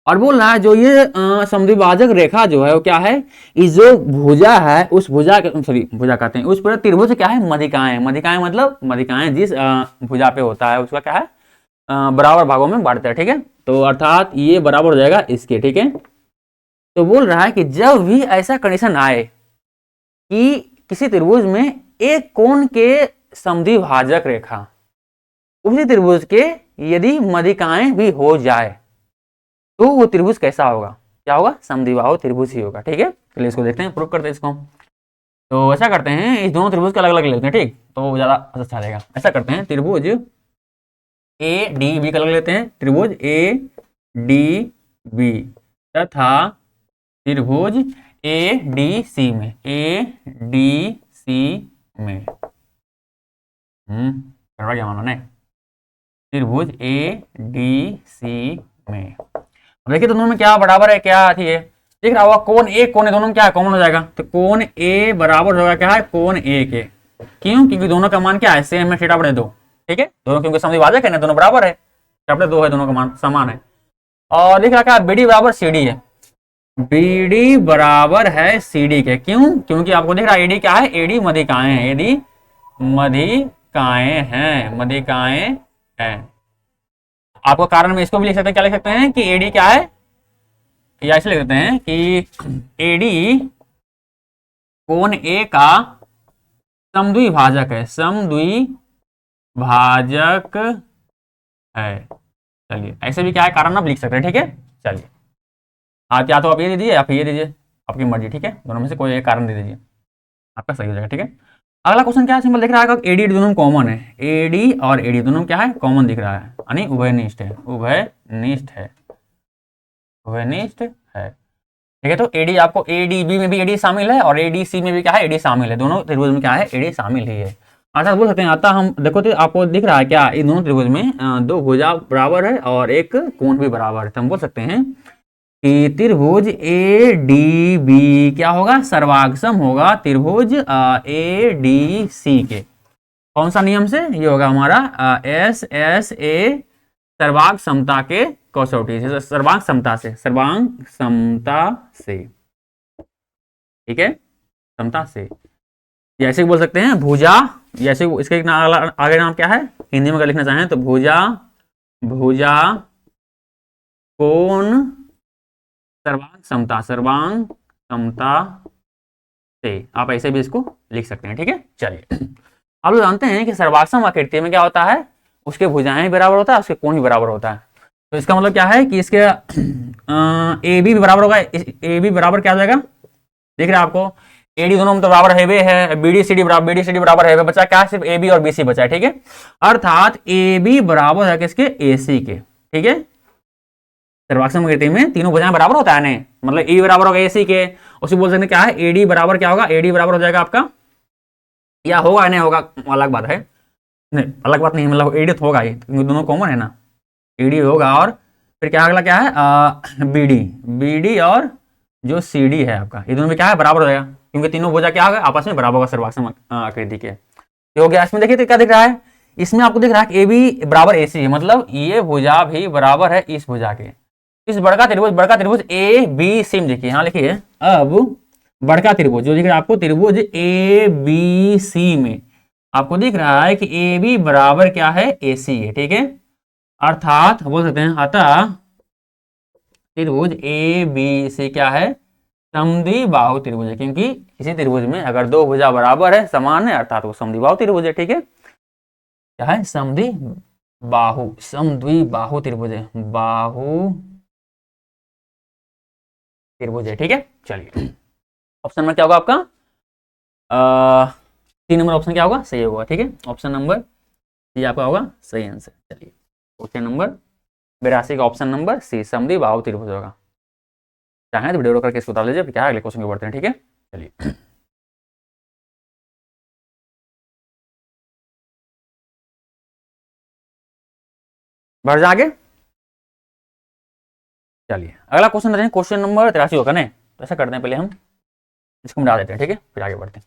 और बोल रहा है जो ये समद्विभाजक रेखा जो है वो क्या है, इस जो भुजा है उस भुजा के सॉरी भुजा कहते हैं उस पर त्रिभुज क्या है मध्यिकाएं, मध्यिकाएं मतलब मध्यिकाएं जिस भुजा पे होता है उसका क्या है बराबर भागों में बांटते हैं, ठीक है। तो अर्थात ये बराबर हो जाएगा इसके, ठीक है। तो बोल रहा है कि जब भी ऐसा कंडीशन आए कि किसी त्रिभुज में एक कोण के समद्विभाजक रेखा उसी त्रिभुज के यदि मध्यिकाएं भी हो जाए तो वो त्रिभुज कैसा होगा, क्या होगा समद्विबाहु त्रिभुज ही होगा, ठीक है। चलिए इसको देखते हैं, प्रूव करते हैं इसको। तो ऐसा करते हैं इस दोनों त्रिभुज को अलग अलग लेते हैं, ठीक, तो ज्यादा अच्छा रहेगा। ऐसा करते हैं त्रिभुज ए डी बी का अलग लेते हैं, त्रिभुज ए डी बी तथा त्रिभुज ए डी सी में, ए डी सी में करवा क्या मानो ने त्रिभुज ए डी सी में। देखिए दोनों में क्या बराबर है, क्या थी है दिख रहा होगा, कोण ए कोण दोनों में क्या कॉमन हो जाएगा, तो कोण ए बराबर होगा क्या है कोण ए के, क्यों क्योंकि दोनों का मान क्या है सेम है थीटा बटे 2, ठीक है, दोनों क्योंकि समद्विभाजक है ना, दोनों बराबर है, थीटा बटे 2 है, दोनों का मान समान है। और दिख रहा क्या बीडी बराबर सीडी है, बीडी बराबर है सीडी के, क्यों क्योंकि आपको दिख रहा है एडी क्या है, एडी मध्यिकाएं है, एडी मध्यिकाएं हैं, मध्यिकाएं हैं। आपको कारण में इसको भी लिख सकते हैं, क्या लिख सकते हैं कि एडी क्या है, या ऐसे लिख देते हैं कि एडी कोण ए का समद्विभाजक है, समद्विभाजक है। चलिए ऐसे भी क्या है कारण आप लिख सकते हैं, ठीक है। चलिए आप या तो आप ये दे दीजिए या फिर ये दीजिए, आपकी मर्जी, ठीक है, दोनों में से कोई एक कारण दे दीजिए, आपका सही हो जाएगा, ठीक है। अगला क्वेश्चन क्या है, सिंपल दिख रहा है एडी दोनों कॉमन है, एडी और एडी दोनों क्या है कॉमन दिख रहा है, यानी उभयनिष्ठ है, उभयनिष्ठ है, उभयनिष्ठ है, ठीक है। तो एडी आपको एडीबी में भी एडी शामिल है और एडीसी में भी क्या है एडी शामिल है, दोनों त्रिभुज में क्या है एडी शामिल ही है। अर्थात बोल सकते हैं आता हम देखो तो आपको दिख रहा है क्या इन दोनों त्रिभुज में दो भुजा बराबर है और एक कोण भी बराबर है, तो हम बोल सकते हैं कि त्रिभुज ए डी बी क्या होगा सर्वाक्षम होगा त्रिभुज ए डी सी के, कौन सा नियम से, ये होगा हमारा एस एस ए सर्वांग समता के कसौटी से, सर्वांग समता से, सर्वांग समता से, ठीक है, समता से। या ऐसे बोल सकते हैं भुजा, या ऐसे इसके आगे नाम क्या है हिंदी में अगर लिखना चाहें तो भुजा, भुजा कोण सर्वांग समता, सर्वांग समता से, आप ऐसे भी इसको लिख सकते हैं। ठीक है, चलिए आप लोग जानते हैं कि सर्वाक्षम आकृति में क्या होता है, उसके भुजाएं भी बराबर होता है, उसके कोण भी बराबर होता है। तो इसका मतलब क्या है कि इसके ए बी बराबर होगा, ए बी बराबर क्या हो जाएगा, देख रहे हैं आपको एडी दोनों में तो बराबर है, बीडी सी डी बराबर है, बचा क्या सिर्फ ए बी और बी सी बचा है। ठीक है, अर्थात ए बी बराबर है किसके, ए सी के। ठीक है, सर्वाक्षम आकृति में तीनों भुजाएं बराबर होता है नहीं, मतलब ए बराबर होगा ए सी के, उसी बोल सकते हैं क्या है एडी बराबर क्या होगा, एडी बराबर हो जाएगा आपका, या होगा नहीं होगा अलग बात है, नहीं अलग बात नहीं, मतलब एडी तो होगा ही, दोनों कॉमन है ना, एडी होगा। और फिर क्या अगला क्या है बीडी, बीडी और जो सी डी है आपका, ये दोनों में क्या है बराबर हो जाएगा, क्योंकि तीनों भुजा क्या होगा आपस में बराबर होगा सर्वाक्षम आकृति के। तो हो गया, इसमें देखिए तो क्या दिख रहा है, इसमें आपको दिख रहा है ए बी बराबर ए सी है, मतलब ये भुजा भी बराबर है इस भुजा के। इस बड़का त्रिभुज ए बी सी में देखिए, यहाँ लिखिए अब बड़का त्रिभुज जो दिख रहा है आपको, त्रिभुज ए बी सी में आपको दिख रहा है कि ए बी बराबर क्या है ए सी है। ठीक है, अर्थात बोल सकते हैं अतः त्रिभुज ए बी सी क्या है, समद्विबाहु त्रिभुज है, क्योंकि इसी त्रिभुज में अगर दो भुजा बराबर है समान है अर्थात वो समद्विबाहु त्रिभुज है। ठीक है, क्या है समद्विबाहु त्रिभुज है, बाहु त्रिभुज है। ठीक है, चलिए ऑप्शन में क्या होगा आपका 3 नंबर ऑप्शन क्या होगा, सही होगा। ठीक है, ऑप्शन नंबर सी आपका होगा सही आंसर। चलिए क्वेश्चन नंबर 82 का ऑप्शन नंबर सी समद्विबाहु त्रिभुज होगा। चाहे तो वीडियो करके इसको बता लीजिए, क्या है अगले क्वेश्चन को बढ़ते हैं। ठीक है, चलिए बढ़ जा आगे। चलिए अगला क्वेश्चन रहते हैं, क्वेश्चन नंबर 83 होगा ना, तो ऐसा करते हैं पहले हम इसको मिटा देते हैं। ठीक है, फिर आगे बढ़ते हैं।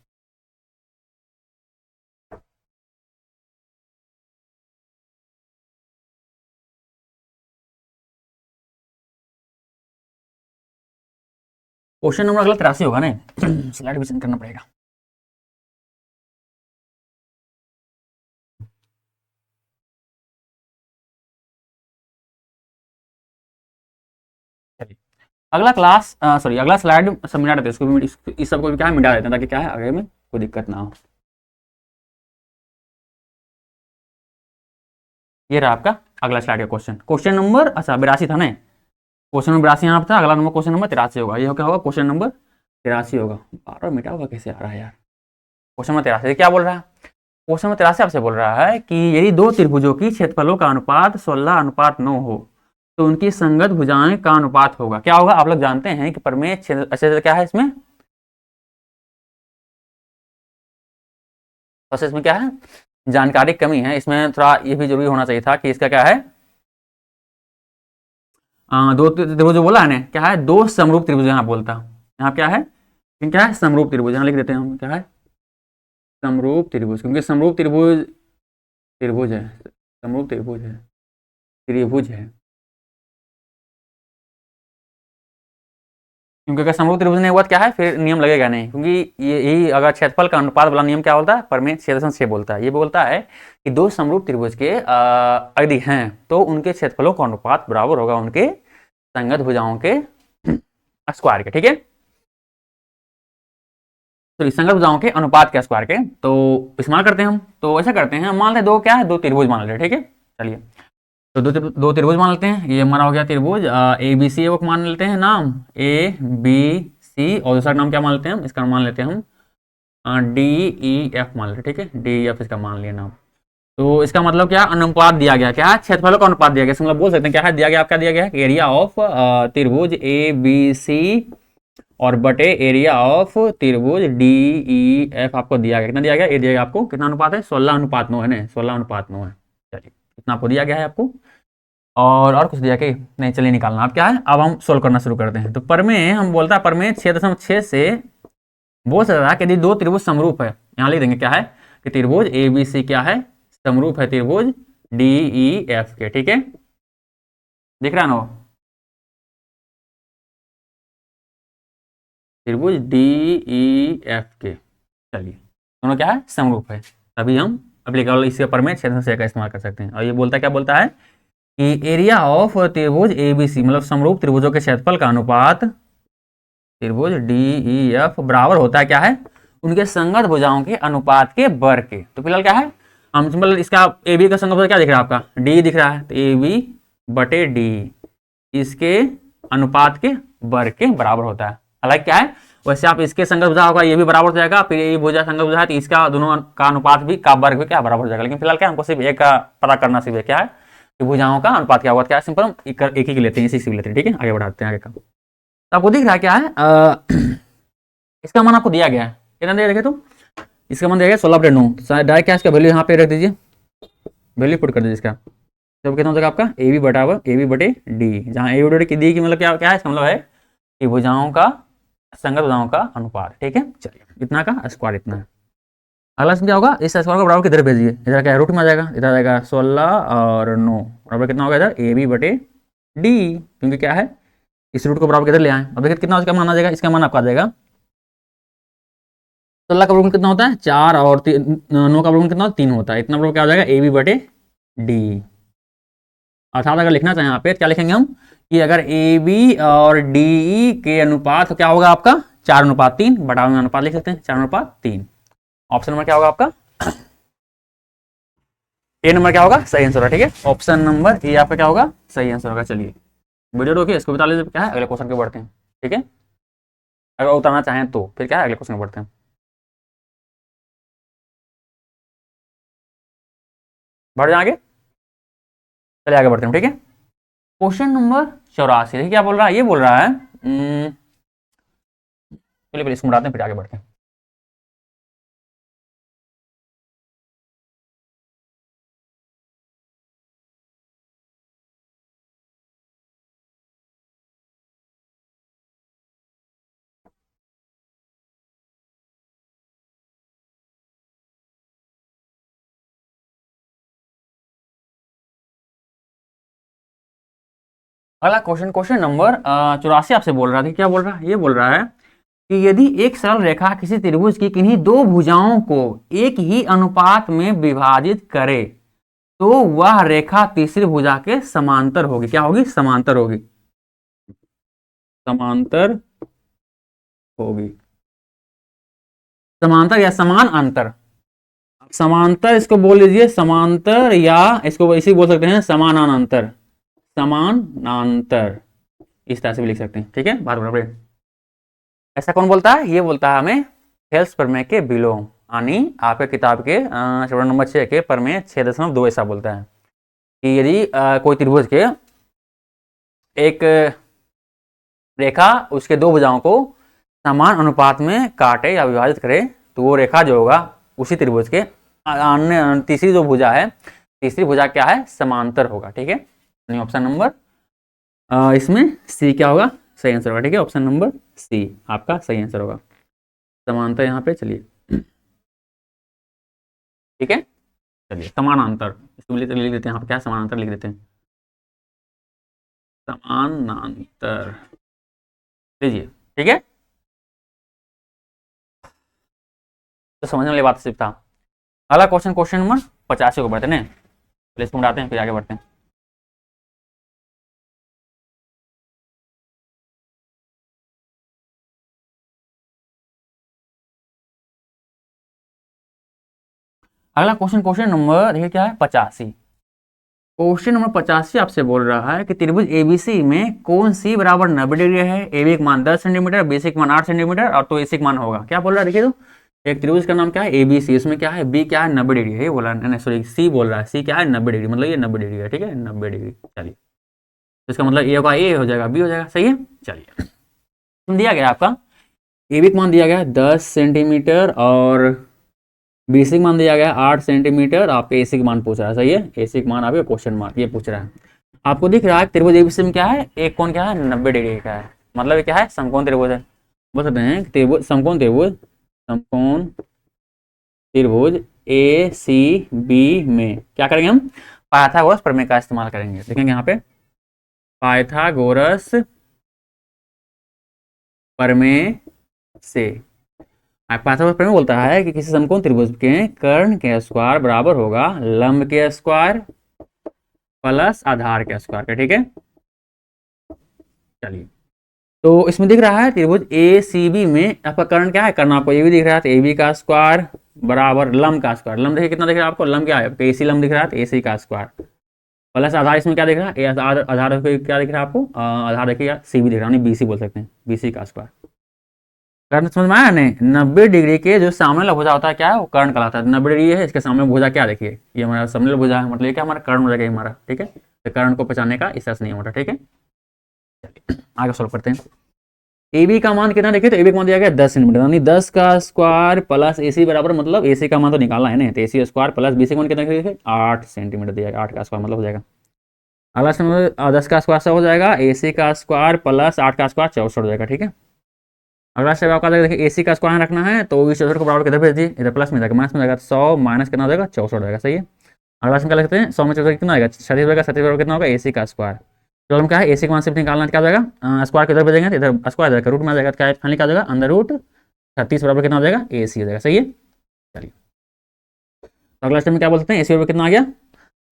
क्वेश्चन नंबर अगला 83 होगा ना, स्लाइड भी चेंज करना पड़ेगा। चलिए अगला स्लाइड सब मिटा देते हैं, इसको भी इस सबको भी क्या है मिटा देते हैं, ताकि क्या है आगे में कोई दिक्कत ना हो। ये रहा आपका अगला स्लाइड का क्वेश्चन, क्वेश्चन नंबर अच्छा 82 था ना, क्वेश्चन नंबर 82 यहाँ था, अगला नंबर क्वेश्चन नंबर 83 होगा। ये क्या होगा, क्वेश्चन नंबर 83 होगा। बार मिटा हुआ कैसे आ रहा है यार। क्वेश्चन नंबर 83 क्या बोल रहा है, क्वेश्चन नंबर 83 आपसे बोल रहा है कि यदि दो त्रिभुजों की क्षेत्रफलों का अनुपात 16:9 हो तो उनकी संगत भुजाएं का अनुपात होगा, क्या होगा। आप लोग जानते हैं कि प्रमेय अच्छे क्या है इसमें, बस इसमें क्या है जानकारी कमी है, इसमें थोड़ा ये भी जरूरी होना चाहिए था कि इसका क्या है दो त्रिभुज बोला है ना, क्या है दो समरूप त्रिभुज यहाँ बोलता, यहाँ क्या है, क्या है समरूप त्रिभुज, यहाँ लिख देते हैं हम क्या है समरूप त्रिभुज, क्योंकि समरूप त्रिभुज त्रिभुज है, समरूप त्रिभुज है, त्रिभुज है, क्योंकि अगर समरूप त्रिभुज नहीं हुआ तो क्या है फिर नियम लगेगा नहीं, क्योंकि यही अगर क्षेत्रफल का अनुपात वाला नियम क्या बोलता है, प्रमेय क्षेत्रफल से बोलता है, ये बोलता है कि दो समरूप त्रिभुज के यदि हैं तो उनके क्षेत्रफलों का अनुपात बराबर होगा उनके संगत भुजाओं के स्क्वायर के। ठीक है, तो संगत भुजाओं के अनुपात के स्क्वायर के तो इस्तेमाल करते हैं हम, तो ऐसा करते हैं मान लें दो क्या है दो त्रिभुज मान लेते हैं। ठीक है, चलिए तो दो त्रिभुज मान लेते हैं, ये हमारा हो गया त्रिभुज ए बी सी, एक मान लेते हैं नाम ए बी सी, और दूसरा नाम क्या मान लेते हैं हम, इसका नाम मान लेते हैं हम डी ई एफ मान लेते हैं। ठीक है, डी ई एफ इसका मान लिया नाम। तो इसका मतलब क्या अनुपात दिया गया, क्या है क्षेत्रफलों का अनुपात दिया गया, इसका मतलब बोल सकते हैं क्या है दिया गया, आपका दिया गया है एरिया ऑफ त्रिभुज ए बी सी और बटे एरिया ऑफ त्रिभुज डी ई एफ आपको दिया गया, कितना दिया गया, ये दिया गया आपको कितना अनुपात है 16:9 है ना, 16:9 है। चलिए इतना आपको दिया गया है आपको, और कुछ दिया कि नहीं, चलिए निकालना आप क्या है, अब हम सोल्व करना शुरू करते हैं। तो प्रमेय हम बोलता है प्रमेय 6.6 से बोल सकता है कि यदि दो त्रिभुज समरूप है, यहाँ लिख देंगे क्या है कि त्रिभुज ए बी सी क्या है समरूप है त्रिभुज डी ई एफ के। ठीक है, दिख रहा है ना त्रिभुज डी ई एफ के। चलिए दोनों क्या है, समरूप है, तभी हम एप्लीकेबल इसके प्रमेय छेदन से का इस्तेमाल कर सकते हैं। और ये बोलता है, क्या बोलता है कि एरिया ऑफ त्रिभुज एबीसी, मतलब समरूप त्रिभुजों के क्षेत्रफल का अनुपात त्रिभुज DEF बराबर होता है क्या है, उनके संगत भुजाओं के अनुपात के वर्ग के। तो फिलहाल क्या है, हम मतलब इसका AB का संगत भुजा क्या दिख रहा है आपका, D दिख रहा है, तो AB बटे D इसके अनुपात के वर्ग के बराबर होता है। हालांकि क्या है, वैसे आप इसके संगत भुजा होगा ये भी बराबर हो जाएगा, फिर ये भुजा संगत भुजा है तो इसका दोनों का अनुपात भी का वर्ग भी क्या बराबर हो जाएगा। लेकिन फिलहाल क्या हमको सिर्फ एक का पता करना, सिर्फ क्या है कि भुजाओं का अनुपात क्या होगा, क्या है सिंपल हम एक ही लेते हैं, इसी से लेते हैं। ठीक है, आगे बढ़ाते हैं आगे का। तो आपको दिख रहा है क्या है, इसका मान आपको दिया गया है, कितना दिया देखे तो इसका मान दिया गया 16/9। डायरेक्ट क्या इसका वैल्यू यहाँ पे रख दीजिए, वैल्यू पुट कर दीजिए इसका। तो कितना हो जाएगा आपका AB बराबर AB बटे D, जहाँ AB बटे D की मतलब क्या क्या है, इसका मतलब है कि भुजाओं का संगत भुजाओं का अनुपात। ठीक है, चलिए इतना का स्क्वायर इतना है। अगला क्या होगा, इस स्क्वायर को बराबर किधर भेजिए, इधर क्या रूट में आ जाएगा, इधर आ जाएगा 16 और 9 बराबर कितना होगा इधर AB बटे D, क्योंकि क्या है इस रूट को बराबर किधर ले आए। अब देखिए कितना इसका मान आ जाएगा, इसका मान आपका आ जाएगा 16 का वर्गमूल कितना होता है 4 और 9 का वर्गमूल कितना 3 होता है, इतना बराबर क्या हो जाएगा AB बटे D। अर्थात अगर लिखना चाहें यहाँ पे क्या लिखेंगे हम कि अगर AB और DE के अनुपात तो क्या होगा आपका 4:3, बटा में अनुपात लिख सकते हैं 4:3। ऑप्शन नंबर क्या होगा आपका ए नंबर क्या होगा सही आंसर होगा। ठीक है, ऑप्शन नंबर ए आपका क्या होगा सही आंसर होगा। चलिए वीडियो रोकिए, इसको बता लीजिए क्या है, अगले क्वेश्चन पे बढ़ते हैं। ठीक है, अगर उतारना चाहें तो फिर क्या है अगले क्वेश्चन पे बढ़ते हैं। बढ़ जाए आगे, चलिए आगे बढ़ते हैं। ठीक है, क्वेश्चन नंबर 84 देखिए क्या बोल रहा है, ये बोल रहा है चलिए पहले इसको बढ़ाते हैं फिर आगे बढ़ते हैं। अगला क्वेश्चन, क्वेश्चन नंबर 84 आपसे बोल रहा था, क्या बोल रहा है, ये बोल रहा है कि यदि एक सरल रेखा किसी त्रिभुज की किन्हीं दो भुजाओं को एक ही अनुपात में विभाजित करे तो वह रेखा तीसरी भुजा के समांतर होगी। क्या होगी, समांतर होगी, समांतर होगी, समांतर या समान अंतर। समांतर इसको बोल लीजिए समांतर, या इसको ऐसे बोल सकते हैं समानांतर, समानांतर इस तरह से भी लिख सकते हैं। ठीक है, बात बराबर। ऐसा कौन बोलता है, ये बोलता है हमें हेल्स प्रमेय के विलोम, यानी आपके किताब के चैप्टर नंबर 6 के प्रमेय 6.2 ऐसा बोलता है कि यदि कोई त्रिभुज के एक रेखा उसके दो भुजाओं को समान अनुपात में काटे या विभाजित करे तो वो रेखा जो होगा उसी त्रिभुज के अन्य तीसरी जो भुजा है, तीसरी भुजा क्या है समांतर होगा। ठीक है, ऑप्शन नंबर इसमें सी क्या होगा सही आंसर होगा। ठीक है, ऑप्शन नंबर सी आपका सही आंसर होगा, समांतर यहाँ पे। चलिए ठीक है, चलिए समानांतर इसको लिख देते हैं, यहाँ पे क्या समानांतर लिख देते हैं, समानांतर लीजिए। ठीक है, तो समझने वाली बात सिर्फ था। अगला क्वेश्चन, क्वेश्चन नंबर 85 को बढ़ते हैं, पहले इसको उठाते हैं फिर आगे बढ़ते हैं। अगला क्वेश्चन, क्वेश्चन नंबर देखिए क्या है 85। क्वेश्चन नंबर 85 आपसे बोल रहा है कि त्रिभुज एबीसी में कौन सी बराबर 90 डिग्री है, AB का मान 10 सेंटीमीटर, BC का मान 8 सेंटीमीटर और तो AC का मान होगा। क्या बोल रहा है देखिए, तो एक त्रिभुज का नाम क्या है ABC, इसमें क्या है B क्या है 90 डिग्री है, ये बोला नहीं सॉरी C बोल रहा है, C क्या है 90 डिग्री, मतलब ये 90 डिग्री है। ठीक है, 90 डिग्री। चलिए तो इसका मतलब A होगा A हो जाएगा B हो जाएगा, सही है। चलिए दिया गया आपका AB का मान दिया गया 10 सेंटीमीटर और BC का मान दिया गया 8 सेंटीमीटर, आपके AC का मान पूछ रहा है, सही है। AC का मान आपके क्वेश्चन मार्क ये पूछ रहा है। आपको दिख रहा है त्रिभुज एबीसी में क्या है, एक कोण क्या है 90 डिग्री का है, मतलब ये क्या है समकोण त्रिभुज है। बोल सकते हैं त्रिभुज समकोण त्रिभुज, समकोण त्रिभुज ACB में क्या करेंगे हम पाइथागोरस प्रमेय का इस्तेमाल करेंगे। देखेंगे यहाँ पे पाइथागोरस प्रमेय से, पाइथागोरस प्रमेय बोलता है कि किसी समकोण त्रिभुज के कर्ण के स्क्वायर बराबर होगा लंब के स्क्वायर प्लस आधार के स्क्वायर के, ठीक है। चलिए, तो इसमें दिख रहा है त्रिभुज ए सी बी में आपका कर्ण क्या है, कर्ण आपको ए बी दिख रहा है, तो ए बी का स्क्वायर बराबर लंब का स्क्वायर, लंब देखिए कितना दिख रहा है आपको, लंब क्या है, ए सी लंब दिख रहा है, तो ए सी का स्क्वायर प्लस आधार इसमें क्या दिख रहा है, आधार क्या दिख रहा है आपको, आधार देखिए सी बी दिख रहा है, बी सी बोल सकते हैं, बी सी का स्क्वायर। कर्ण समझ में आया नहीं, 90 डिग्री के जो सामने वाला भुजा होता है क्या है, वो कर्ण कहलाता है। 90 डिग्री है, इसके सामने भुजा क्या देखिए, ये हमारा सामने वाला भुजा है, मतलब ये क्या हमारा कर्ण हो जाएगा हमारा, ठीक है। तो कर्ण को पहचानने का इस तरह से नहीं होता, ठीक है। आगे सॉल्व करते हैं। ए बी का मान कितना देखिए, तो ए बी का मान दिया गया 10 सेंटीमीटर, यानी 10 का स्क्वायर प्लस ए सी बराबर, मतलब ए सी का मान तो निकालना है ना, तो ए सी स्क्वायर प्लस बी सी का मान कितना देखिए 8 सेंटीमीटर दिया गया, 8 का स्क्वायर मतलब हो जाएगा। अगला स्टेप 10 का स्क्वायर से हो जाएगा, ए सी का स्क्वायर प्लस 8 का स्क्वायर 64 हो जाएगा, ठीक है। अगला स्टेप आपका देखिए ए सी का स्क्वायर रखना है, तो इस 64 को बराबर किधर भेज दिए, इधर प्लस में जाएगा, माइनस में जाएगा, 100 माइनस कितना हो जाएगा 64 हो जाएगा, सही है। अगला स्टेप क्या लिखते हैं, 100 में 64 कितना आएगा 36 हो जाएगा, 37 कितना होगा ए सी का स्क्वायर। तो हम क्या है, ए सी का मान सिर्फ निकालना क्या हो जाएगा, स्क्वायर किधर भेजेंगे, तो इधर स्क्वायर जाएगा, रूट में आ जाएगा, क्या फाइनली क्या हो जाएगा अंदर रूट 36 बराबर कितना हो जाएगा ए सी हो जाएगा, सही है। चलिए, तो अगला स्टेप में क्या बोलते हैं, ए सी बराबर कितना आ गया,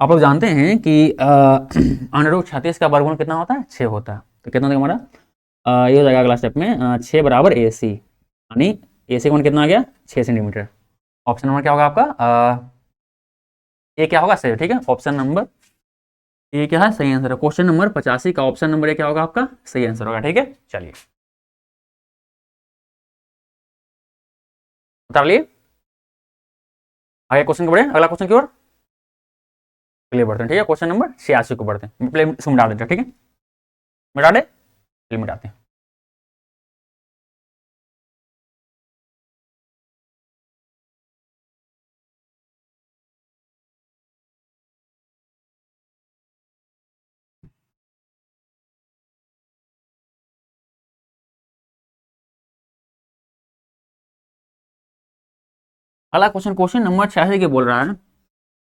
आप लोग जानते हैं कि अंडर रूट 36 का वर्गमूल कितना होता है 6 होता है, तो कितना देगा हमारा ये हो जाएगा अगला स्टेप में 6 बराबर ए सी, यानी ए सी का मान कितना आ गया 6 सेंटीमीटर। ऑप्शन नंबर क्या होगा आपका, ये क्या होगा सही, ठीक है। ऑप्शन नंबर ये क्या है, सही आंसर है। क्वेश्चन नंबर 85 का ऑप्शन नंबर ये क्या होगा आपका, सही आंसर होगा, ठीक है। चलिए बता लिए, आगे क्वेश्चन को बढ़े, अगला क्वेश्चन की ओर चलिए बढ़ते हैं, ठीक है। क्वेश्चन नंबर 86 को बढ़ते हैं, पहले इसको मिटा देते हैं, ठीक है, मिटा दे, चलिए मिटाते हैं। अगला क्वेश्चन क्वेश्चन नंबर 86 के बोल रहा है,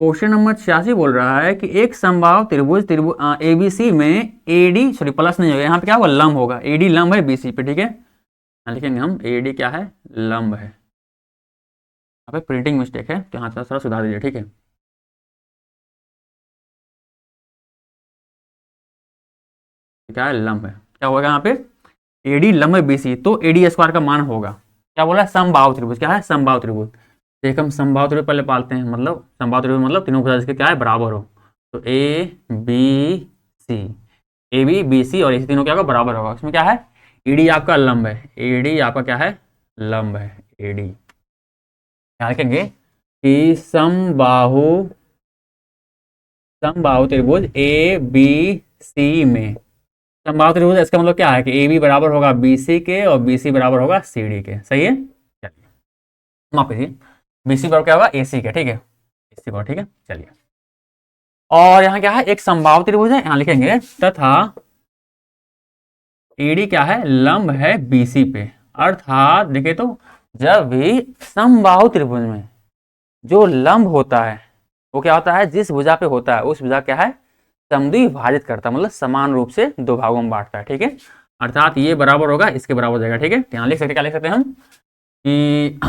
क्वेश्चन नंबर 86 बोल रहा है कि एक समबाहु त्रिभुज त्रिभुज एबीसी में एडी सॉरी प्लस नहीं होगा, यहाँ पे क्या होगा लंब होगा, एडी लंब है बीसी पे, ठीक है। यहाँ लिखेंगे हम एडी क्या है, लंब है, यहाँ पे प्रिंटिंग मिस्टेक है, तो यहाँ थोड़ा सुधार दीजिए, ठीक है। क्या है, लंब है, क्या होगा यहाँ पे एडी लंब है बीसी, तो एडी स्क्वायर का मान होगा, क्या बोला है समबाहु त्रिभुज, क्या है समबाहु त्रिभुज। एक हम समबाहु त्रिभुज पहले पालते हैं, मतलब समबाहु त्रिभुज मतलब तीनों भुजा जिसके क्या है बराबर हो, तो A B C, A B B C और ये तीनों क्या होगा बराबर होगा। इसमें क्या है ईडी आपका लंब है, ईडी आपका क्या है लंब है, ईडी क्या लिखेंगे कि समबाहु त्रिभुज ए बी सी में, समबाहु त्रिभुज इसका मतलब क्या है कि ए बी बराबर होगा बी सी के और बी सी बराबर होगा सी डी के, सही है। चलिए माफ कीजिए, बी सी बराबर क्या होगा ए सी के, ठीक है, ए सी बराबर, ठीक है। चलिए, और यहाँ क्या है एक समबाहु त्रिभुज है, यहाँ लिखेंगे तथा ईडी क्या है लंब है बीसी पे, अर्थात देखिए तो जब भी समबाहु त्रिभुज में जो लंब होता है वो क्या होता है, जिस भुजा पे होता है उस भुजा क्या है समद्विभाजित करता है, मतलब समान रूप से दो भागों में बांटता है, ठीक है। अर्थात ये बराबर होगा इसके बराबर हो जाएगा, ठीक है। यहाँ लिख सकते क्या लिख सकते हैं हम कि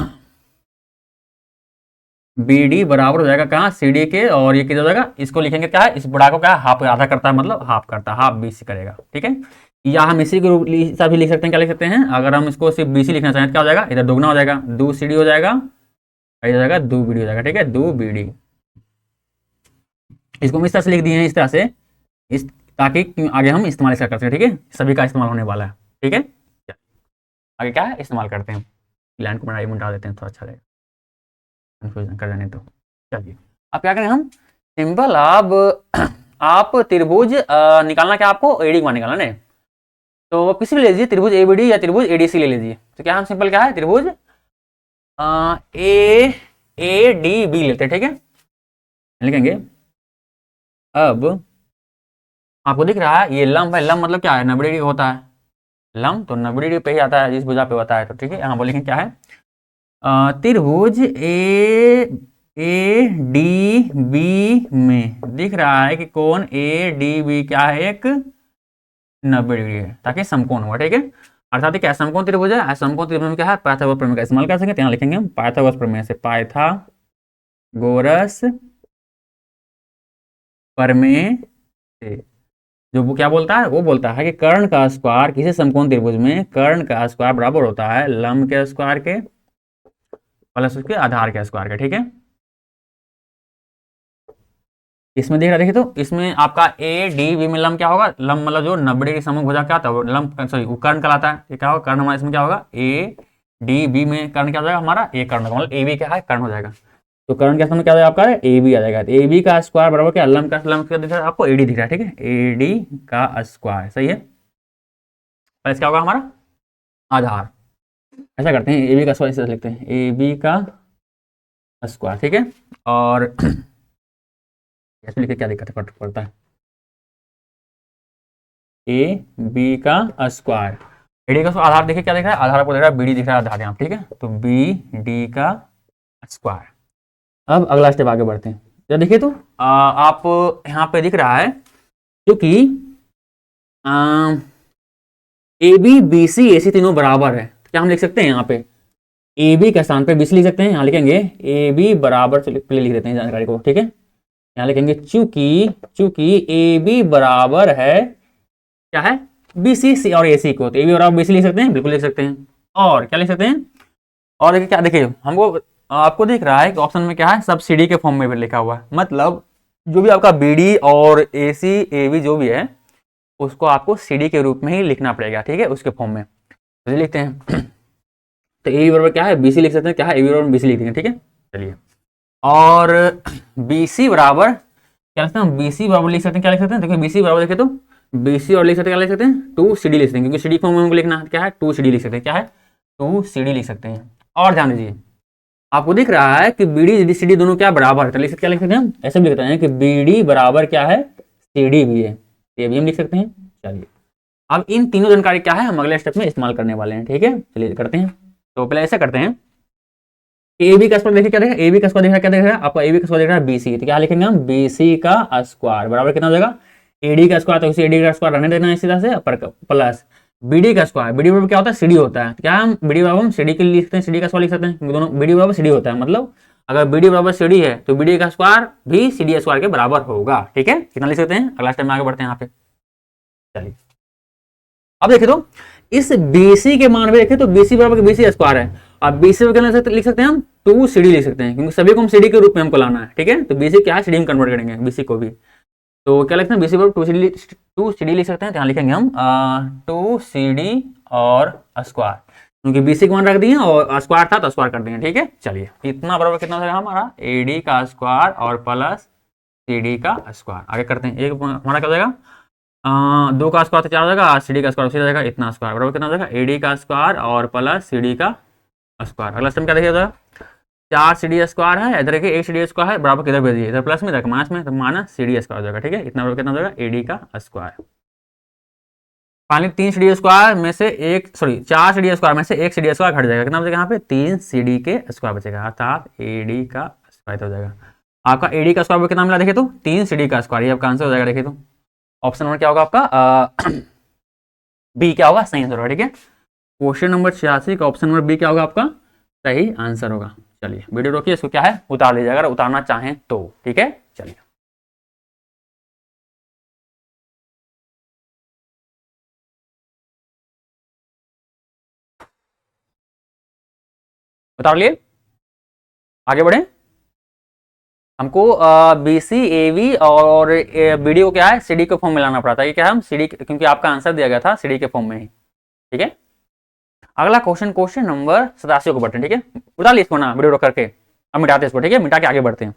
बी डी बराबर हो जाएगा कहाँ सी डी के, और ये कितना हो जाएगा, इसको लिखेंगे क्या है इस बड़ा को क्या हाफ आधा करता है, मतलब हाफ करता है, हाफ बीसी करेगा, ठीक है। या हम इसी के रूप हिसाब भी लिख सकते हैं, क्या लिख सकते हैं अगर हम इसको सिर्फ बीसी लिखना चाहें तो क्या हो जाएगा, इधर दोगुना हो जाएगा, दो सी डी हो जाएगा, इधर हो जाएगा दो बी डी हो जाएगा, ठीक है, दो बी डी। इसको हम इस तरह से लिख दिए हैं, इस तरह से इस ताकि आगे हम इस्तेमाल इसका कर सकें, ठीक है, सभी का इस्तेमाल होने वाला है, ठीक है। आगे क्या है इस्तेमाल करते हैं, लाइन को मिटा देते हैं, थोड़ा अच्छा रहेगा, कंफ्यूजन कर जाने तो। चलिए अब क्या करें हम सिंपल, आप त्रिभुज निकालना क्या आपको एडी का मान निकालना है, तो किसी भी ले लीजिए त्रिभुज एबीडी या त्रिभुज एडीसी ले लीजिए। तो क्या हम सिंपल क्या है त्रिभुज ए ए डी बी लेते हैं, ठीक है, लिखेंगे। अब आपको दिख रहा है ये लंब है, लंब मतलब क्या है 90 डिग्री होता है, लंब तो 90 डिग्री पे ही आता है जिस भुजा पे होता है, तो ठीक है यहाँ बोलेंगे क्या है त्रिभुज ए डी बी में दिख रहा है कि कोण ए डी बी क्या है एक 90 डिग्री है, ताकि समकोण हुआ, ठीक है। अर्थात क्या समकोण त्रिभुज है, समकोण त्रिभुज में क्या है, पाइथागोरस प्रमेय का इस्तेमाल कर सकें, तो यहाँ लिखेंगे हम पाइथागोरस प्रमेय से, पाइथागोरस प्रमेय से। जो वो क्या बोलता है, वो बोलता है कि कर्ण का स्क्वायर किसी समकोण त्रिभुज में कर्ण का स्क्वायर बराबर होता है लंब के स्क्वायर के प्लस उसके आधार के स्क्वायर के। ठीक है, इसमें देख रहा, देखिए तो इसमें आपका ए डी बी में लंब क्या होगा, लंब मतलब जो 90 डिग्री सम्मुख भुजा क्या होता है, वो लंब सॉरी वो कर्ण कहलाता है। ये क्या होगा, कर्ण हमारा इसमें क्या होगा, ए डी बी में कर्ण क्या हो जाएगा हमारा, ए कर्ण का मतलब ए बी क्या है, कर्ण हो जाएगा। तो कर्ण के सामने क्या आ जाएगा आपका, ए बी आ जाएगा। तो ए बी का स्क्वायर बराबर क्या, लंब का दिख रहा है आपको, ए डी दिख रहा है। ठीक है, ए डी का स्क्वायर, सही है। प्लस क्या होगा हमारा आधार। ऐसा करते हैं, ए बी का स्क्वायर इसे लिखते हैं, ए बी का स्क्वायर। ठीक है, और इसमें लिखे क्या दिक्कत पड़ता है, ए बी का स्क्वायर, ए डी का आधार देखिए क्या दिख रहा है, आधार आपको दिख रहा है बी डी दिख रहा है आधार यहाँ। ठीक है, तो बी डी का स्क्वायर। अब अगला स्टेप आगे बढ़ते हैं। तो देखिए तो आप यहाँ पे दिख रहा है क्योंकि ए बी बी सी ए सी तीनों बराबर है, तो क्या हम लिख सकते हैं यहाँ पे ए बी के स्थान पे बी सी लिख सकते हैं। यहाँ लिखेंगे ए बी बराबर, पहले लिख देते हैं जानकारी को। ठीक है, यहाँ लिखेंगे चूंकि ए बी बराबर है क्या है, बी सी और ए सी को, तो ए बी बराबर बी सी लिख सकते हैं, बिल्कुल लिख सकते हैं। और क्या लिख सकते हैं, और देखिए क्या, देखिए हमको आपको दिख रहा है कि ऑप्शन में क्या है, सब सी डी के फॉर्म में भी लिखा हुआ है, मतलब जो भी आपका बी डी और ए सी ए बी जो भी है उसको आपको सी डी के रूप में ही लिखना पड़ेगा। ठीक है, उसके फॉर्म में तो लिखते हैं। तो ए बी बराबर क्या है, बी सी लिख सकते हैं, क्या है ए बी बराबर बी सी लिख देंगे। ठीक है, चलिए, और बी सी बराबर क्या लिखते हैं, बी सी बराबर लिख सकते हैं, क्या लिख सकते हैं, देखिए बी सी बराबर देखिए तो बी सी और लिख सकते हैं, क्या लिख सकते हैं, टू सी डी लिख सकते हैं, क्योंकि सी डी फॉर्म में हमको लिखना है क्या है, टू सी डी लिख सकते हैं, क्या है, टू सी डी लिख सकते हैं। और ध्यान दीजिए आपको दिख रहा है कि बी डी सी डी दोनों क्या बराबर है, तो लिख सकते क्या लिख सकते हैं हम, ऐसे भी लिखते हैं कि बी डी बराबर क्या है, सी डी भी है, ये भी हम लिख सकते हैं। चलिए, अब इन तीनों जानकारी क्या है हम अगले स्टेप में इस्तेमाल करने वाले हैं। ठीक है, चलिए करते हैं। तो पहले ऐसा करते हैं, ए बी का स्क्वायर देखिए क्या देखा, ए बी का स्क्वायर देख रहा है, क्या देख रहा है आपका, ए बी का स्क्वायर देख रहा है बी सी, तो क्या लिखेंगे हम, बी सी का स्क्वायर बराबर कितना हो जाएगा, ए डी का स्क्वायर, तो ए डी का स्क्वायर रहने देना है इसी तरह से, प्लस बी डी का स्क्वायर, बी डी बराबर क्या होता है, सी डी होता है, क्या हम बी डी बराबर हम सी डी के लिए लिखते हैं, सी डी का स्क्वायर लिख सकते हैं, क्योंकि दोनों बी डी बराबर सी डी होता है, मतलब अगर बी डी बराबर सी डी है तो बी डी का स्क्वायर भी सी डी स्क्वायर के बराबर होगा। ठीक है, कितना लिख सकते हैं, अगला स्टेप में आगे बढ़ते हैं यहाँ पे। चलिए, अब देखिए तो इस BC के मान में देखें तो BC बराबर BC स्क्वायर है, अब BC को लिख सकते हैं हम टू CD लिख सकते हैं, क्योंकि सभी को हम CD के रूप में हमको लाना है। ठीक है, तो BC क्या है, CD में कन्वर्ट करेंगे BC को भी, तो क्या लिखते हैं BC बराबर टू CD लिख सकते हैं, तो यहाँ लिखेंगे हम 2CD और स्क्वायर, क्योंकि BC को मान रख दिए और स्क्वायर था तो स्क्वायर कर देंगे। ठीक है, चलिए, इतना बराबर कितना हो जाएगा हमारा, AD का स्क्वायर और प्लस CD का स्क्वायर। आगे करते हैं, एक हमारा क्या हो जाएगा, 2 का स्क्वायर तो 4 हो जाएगा, सी डी का स्क्वायर उसी रहेगा, इतना स्क्वायर बराबर कितना हो जाएगा, ए डी का स्क्वायर और प्लस सी डी का स्क्वायर। अगला स्टेप क्या देखिएगा, 4 सी डी स्क्वायर है, इधर देखिए 1 सी डी स्क्वायर है, बराबर किधर भेज दिए, इधर प्लस में इधर माइनस में, तो माइनस सी डी स्क्वायर हो जाएगा। ठीक है, इतना बराबर कितना हो जाएगा, ए डी का square. Finally 3 C D square में से एक, सॉरी 4 सी डी स्क्वायर में से 1 सी डी स्क्वायर घट जाएगा, कितना बचेगा यहाँ पे, 3 सी डी के स्क्वायर बचेगा, अर्थात ए डी का स्क्वायर हो जाएगा। आपका ए डी का स्क्वायर कितना मिला, देखिए तो 3 सी डी का स्क्वायर, ये आपका आंसर हो जाएगा। देखिए तो ऑप्शन नंबर क्या होगा आपका, बी क्या होगा, सही आंसर होगा। ठीक है, क्वेश्चन नंबर 86 का ऑप्शन नंबर बी क्या होगा आपका, सही आंसर होगा। चलिए, वीडियो रोकिए, इसको क्या है उतार लीजिए अगर उतारना चाहें तो। ठीक है, चलिए, उतार लिए, आगे बढ़े। हमको बी सी ए वी और बी डी को क्या है, सी डी के फॉर्म में लाना पड़ा था, ये क्या है हम सी डी, क्योंकि आपका आंसर दिया गया था सी डी के फॉर्म में ही। ठीक है, अगला क्वेश्चन नंबर 87 को बढ़ते हैं। ठीक है, उतार ली इसको ना, वीडियो रोक करके, अब मिटाते हैं इसको। ठीक है, मिटा के आगे बढ़ते हैं।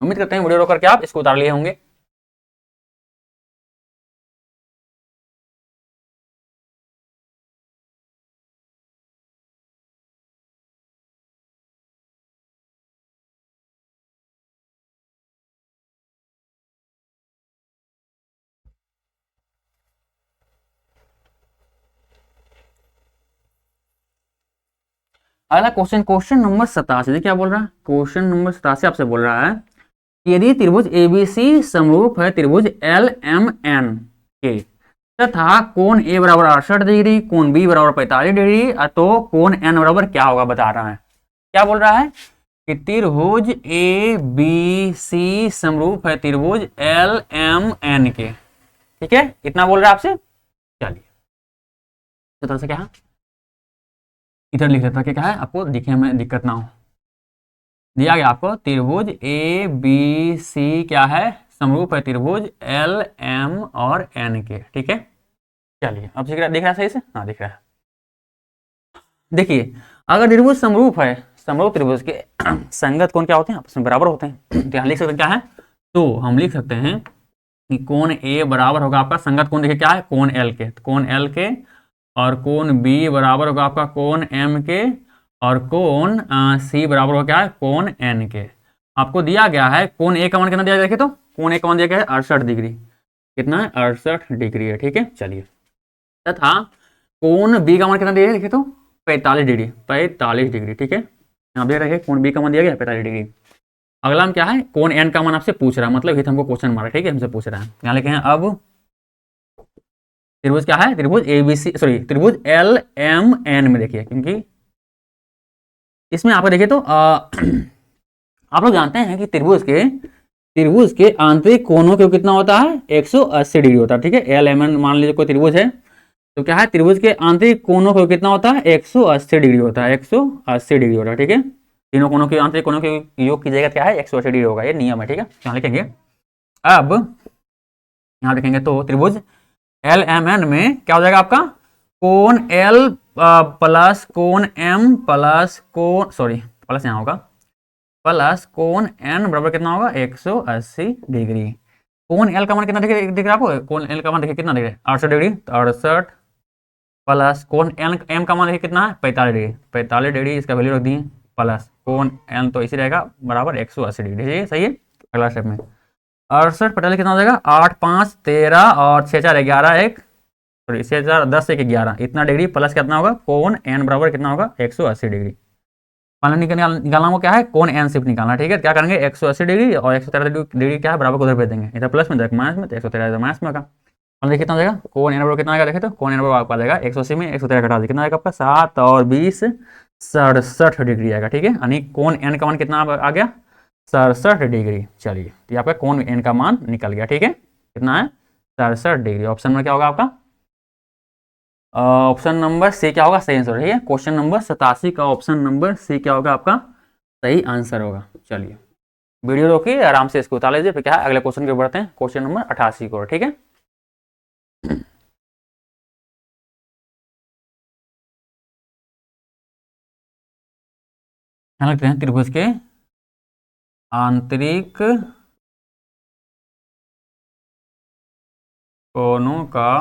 उम्मीद करते हैं वीडियो रोक करके आप इसको उतार लिए होंगे। अगला क्वेश्चन नंबर 87 क्या बोल रहा है, क्वेश्चन नंबर 87 आपसे बोल रहा है कि यदि त्रिभुज एबीसी समरूप है त्रिभुज एल एम एन के, तथा कोण ए बराबर 68 डिग्री, कोण बी बराबर 45 डिग्री, तो कोण एन बराबर क्या होगा बता रहा है। क्या बोल रहा है कि त्रिभुज ए बी सी समरूप है त्रिभुज एल एम एन के। ठीक है, इतना बोल रहा है आपसे। चलिए तो थोड़ा सा क्या है इधर लिख देता कि क्या है आपको दिखने में दिक्कत ना हो। दिया गया आपको त्रिभुज ए बी सी क्या है, समरूप है त्रिभुज एल एम और एन के। ठीक है, चलिए अब दिख रहा है सही से, हाँ दिख रहा है। देखिए अगर त्रिभुज समरूप है, समरूप त्रिभुज के संगत कोण क्या होते हैं, आपस में बराबर होते हैं। तो यहाँ लिख सकते हैं क्या है, तो हम लिख सकते हैं कि कोण ए बराबर होगा आपका संगत कोण, देखिए क्या है कोण एल के, तो कोण एल के, और कोण बी बराबर होगा आपका कोण एम के, और कोण सी बराबर होगा क्या है कोण एन के। आपको दिया गया है कोण ए का मान कितना दिया गया, देखिए तो कोण ए का मान दिया गया है 68 डिग्री, कितना है 68 डिग्री है। ठीक है, चलिए तथा कोण बी का मान कितना दिया गया, देखिए तो 45 डिग्री, 45 डिग्री। ठीक है, यहाँ पे रखे कोण बी का मान दिया गया 45 डिग्री। अगला हम क्या है कोण एन का मान आपसे पूछ रहा है, मतलब ये हमको क्वेश्चन मारा। ठीक है, हमसे पूछ रहा है, यहाँ लिखे हैं अब त्रिभुज क्या है, त्रिभुज ए बी सी सॉरी त्रिभुज एल एम एन में देखिए, क्योंकि इसमें आपको देखिए तो आप लोग जानते हैं कि त्रिभुज के आंतरिक कोणों के कितना होता है 180 डिग्री होता है। ठीक है, एल एम एन मान लीजिए कोई त्रिभुज है, तो क्या है त्रिभुज के आंतरिक कोणों का कितना होता है 180 डिग्री होता है, 180 डिग्री होता है। ठीक है, तीनों कोणों के आंतरिक कोणों के योग की जगह क्या है 180 डिग्री होगा, ये नियम है। ठीक है, यहाँ लिखेंगे। अब यहाँ लिखेंगे तो त्रिभुज एल एम एन में क्या हो जाएगा आपका कोण एल प्लस कोण एम प्लस कोण सॉरी प्लस यहाँ होगा प्लस कोण एन बराबर कितना होगा 180 डिग्री। कोण एल का मान कितना दिख रहा है आपको, कोण एल का मान देखिए कितना दिख रहा है 68 डिग्री, तो 68 प्लस कोण एम का मान देखिए कितना है 45 डिग्री, 45 डिग्री इसका वैल्यू रख दिए, प्लस कोण एन तो इसी रहेगा बराबर 180 डिग्री। सही है, अगला स्टेप में 68 45 कितना हो जाएगा 8 5 13 और 6 4 11 एक सॉरी 6 4 10 1 11 इतना डिग्री, प्लस कितना होगा कोण एन बराबर कितना होगा 180 डिग्री। मान निकालना हो क्या है कोण एन सिर्फ निकालना। ठीक है, क्या करेंगे 180 डिग्री और 113 डिग्री क्या है बराबर को उधर भेज देंगे, इधर प्लस में इधर माइनस में, तो 113 इधर माइनस में होगा। और देखिए कितना हो जाएगा कोण एन बराबर कितना आएगा, देखे तो कोण एन बराबर आपका आ जाएगा 180 में 113 घटा दीजिए कितना आएगा आपका 7 और 20 67 डिग्री आएगा। ठीक है, यानी कोण एन का मान कितना आ गया 67 डिग्री। चलिए तो आपका कोण एन का मान निकल गया। ठीक है, कितना है 67 डिग्री। ऑप्शन में क्या होगा आपका ऑप्शन नंबर सी क्या होगा सही आंसर। ठीक है, क्वेश्चन नंबर 87 का ऑप्शन नंबर सी क्या होगा आपका सही आंसर होगा। चलिए वीडियो रोकिए आराम से इसको उतार लीजिए, फिर क्या है अगले क्वेश्चन की बढ़ते हैं, क्वेश्चन नंबर 88 को। ठीक है, यहाँ लिखते हैं त्रिभुज के आंतरिक कोणों का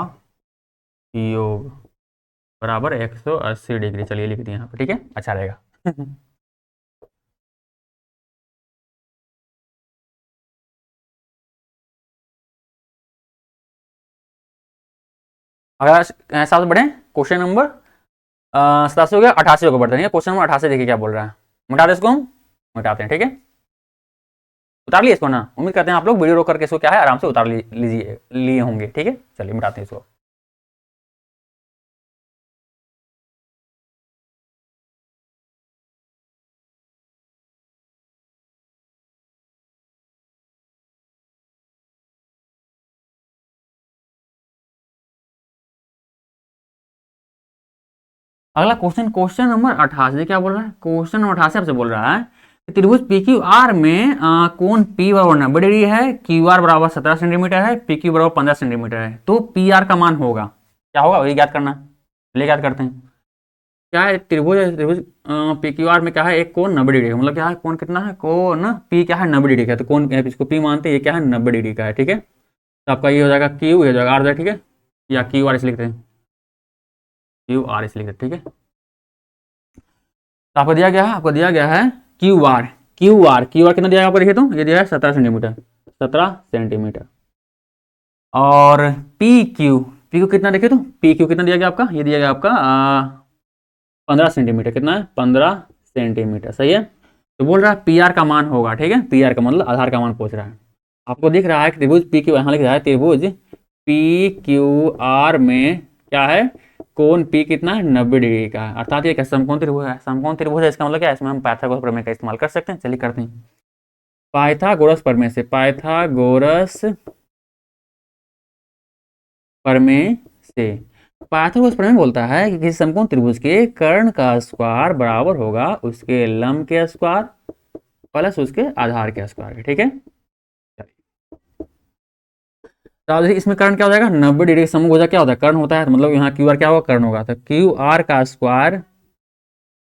योग बराबर 180 डिग्री। चलिए लिख दिए यहाँ पे। ठीक है, अच्छा रहेगा। अगर ऐसा बढ़े क्वेश्चन नंबर 87 हो गया, 88 को बढ़ते हैं। क्वेश्चन नंबर 88 देखिए क्या बोल रहा है, मिटा दे इसको, हम मिटाते हैं। ठीक है, उतार लिए इसको ना, उम्मीद करते हैं आप लोग वीडियो रोक करके इसको क्या है आराम से उतार लीजिए लिए होंगे। ठीक है, चलिए मिटाते हैं इसको। अगला क्वेश्चन, क्वेश्चन नंबर 88 क्या बोल रहा है, क्वेश्चन नंबर 88 आपसे बोल रहा है त्रिभुज पी क्यू आर में कोण पी बराबर 90 डिग्री है, क्यू आर बराबर 17 सेंटीमीटर है, पी क्यू बराबर 15 सेंटीमीटर है, तो पी आर का मान होगा क्या होगा वही याद करना है। चलिए याद करते हैं। क्या है त्रिभुज पी क्यू आर में क्या है एक कोण 90 डिग्री, मतलब क्या है कोण कितना है कोण पी क्या है 90 डिग्री का, तो कोण इसको पी मानते हैं ये क्या है 90 डिग्री का है। ठीक है, तो आपका ये हो जाएगा क्यू, ये हो जाएगा आर जाएगा। ठीक है, या क्यू आर इसे लिखते हैं, क्यू आर इसे लिखते हैं। ठीक है, तो आपको दिया गया है क्यू आर कितना दिया है आपको, देखिए तो ये दिया है 17 सेंटीमीटर 17 सेंटीमीटर। और पी क्यू कितना देखे तो पी क्यू कितना दिया गया आपका, ये दिया गया आपका 15 सेंटीमीटर, कितना है 15 सेंटीमीटर। सही है, तो बोल रहा है पी आर का मान होगा। ठीक है, पी आर का मतलब आधार का मान पूछ रहा है। आपको दिख रहा है कि त्रिभुज पी क्यू यहाँ लिख रहा है त्रिभुज पी क्यू आर में क्या है, कोण पी कितना है, 90 डिग्री का है, अर्थात ये समकोण त्रिभुज है। समकोण त्रिभुज है, इसका मतलब क्या है, इसमें हम पाइथागोरस प्रमेय का इस्तेमाल कर सकते हैं। चलिए करते हैं। पाइथागोरस प्रमेय से, पाइथागोरस प्रमेय से, पाइथागोरस प्रमेय बोलता है कि किसी समकोण त्रिभुज के कर्ण का स्क्वायर बराबर होगा उसके लंब के स्क्वायर प्लस उसके आधार के स्क्वायर के। ठीक है, तो देखिए इसमें कर्ण क्या हो जाएगा, 90 डिग्री समभुज क्या होता है, कर्ण होता है, तो मतलब यहाँ क्यू आर क्या होगा, कर्ण होगा। तो क्यू आर का स्क्वायर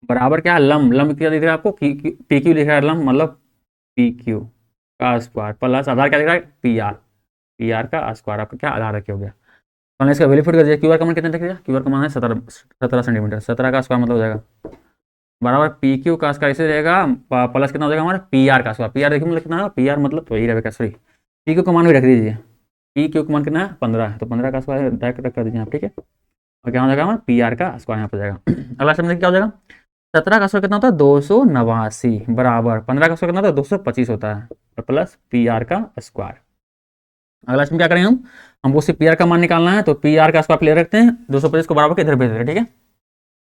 बराबर क्या है, लंब, लंब क्या दिख रहा है आपको, पी क्यू दिख रहा है, लंब मतलब पी क्यू का स्क्वायर प्लस आधार क्या दिख रहा है, पी आर का स्क्वायर, आपका क्या आधार रखे हो गया। तो इसका वैल्यू फिट कर दिया, क्यू आर का मान कितना दिख रहा है, क्यू आर का मान है 17 सेंटीमीटर, 17 का स्क्वायर मतलब हो जाएगा बराबर पी क्यू का स्क्वायर इसे रहेगा प्लस कितना हो जाएगा हमारा पी आर का स्क्वायर। पी आर देखिए मतलब कितना है, पी आर मतलब तो यही रहेगा, सॉरी पी क्यू का मान भी रख दीजिए, पी क्यू का मान कितना है 15 है, तो 15 का स्क्वायर डायरेक्ट कर दीजिए आप। ठीक है, और क्या हो जाएगा हमारा पी आर का स्क्वायर यहाँ पर जाएगा। अगला समझ क्या हो जाएगा, 17 का स्क्वायर कितना होता है 289 बराबर 15 का स्क्वायर कितना होता है 225 होता है, और प्लस पी आर का स्क्वायर। अगला इसमें क्या करेंगे हमको सिर्फ पी आर का मान निकालना है, तो पी आर का स्क्वायर क्लियर रखते हैं, 225 को बराबर के इधर भेज देते हैं। ठीक है,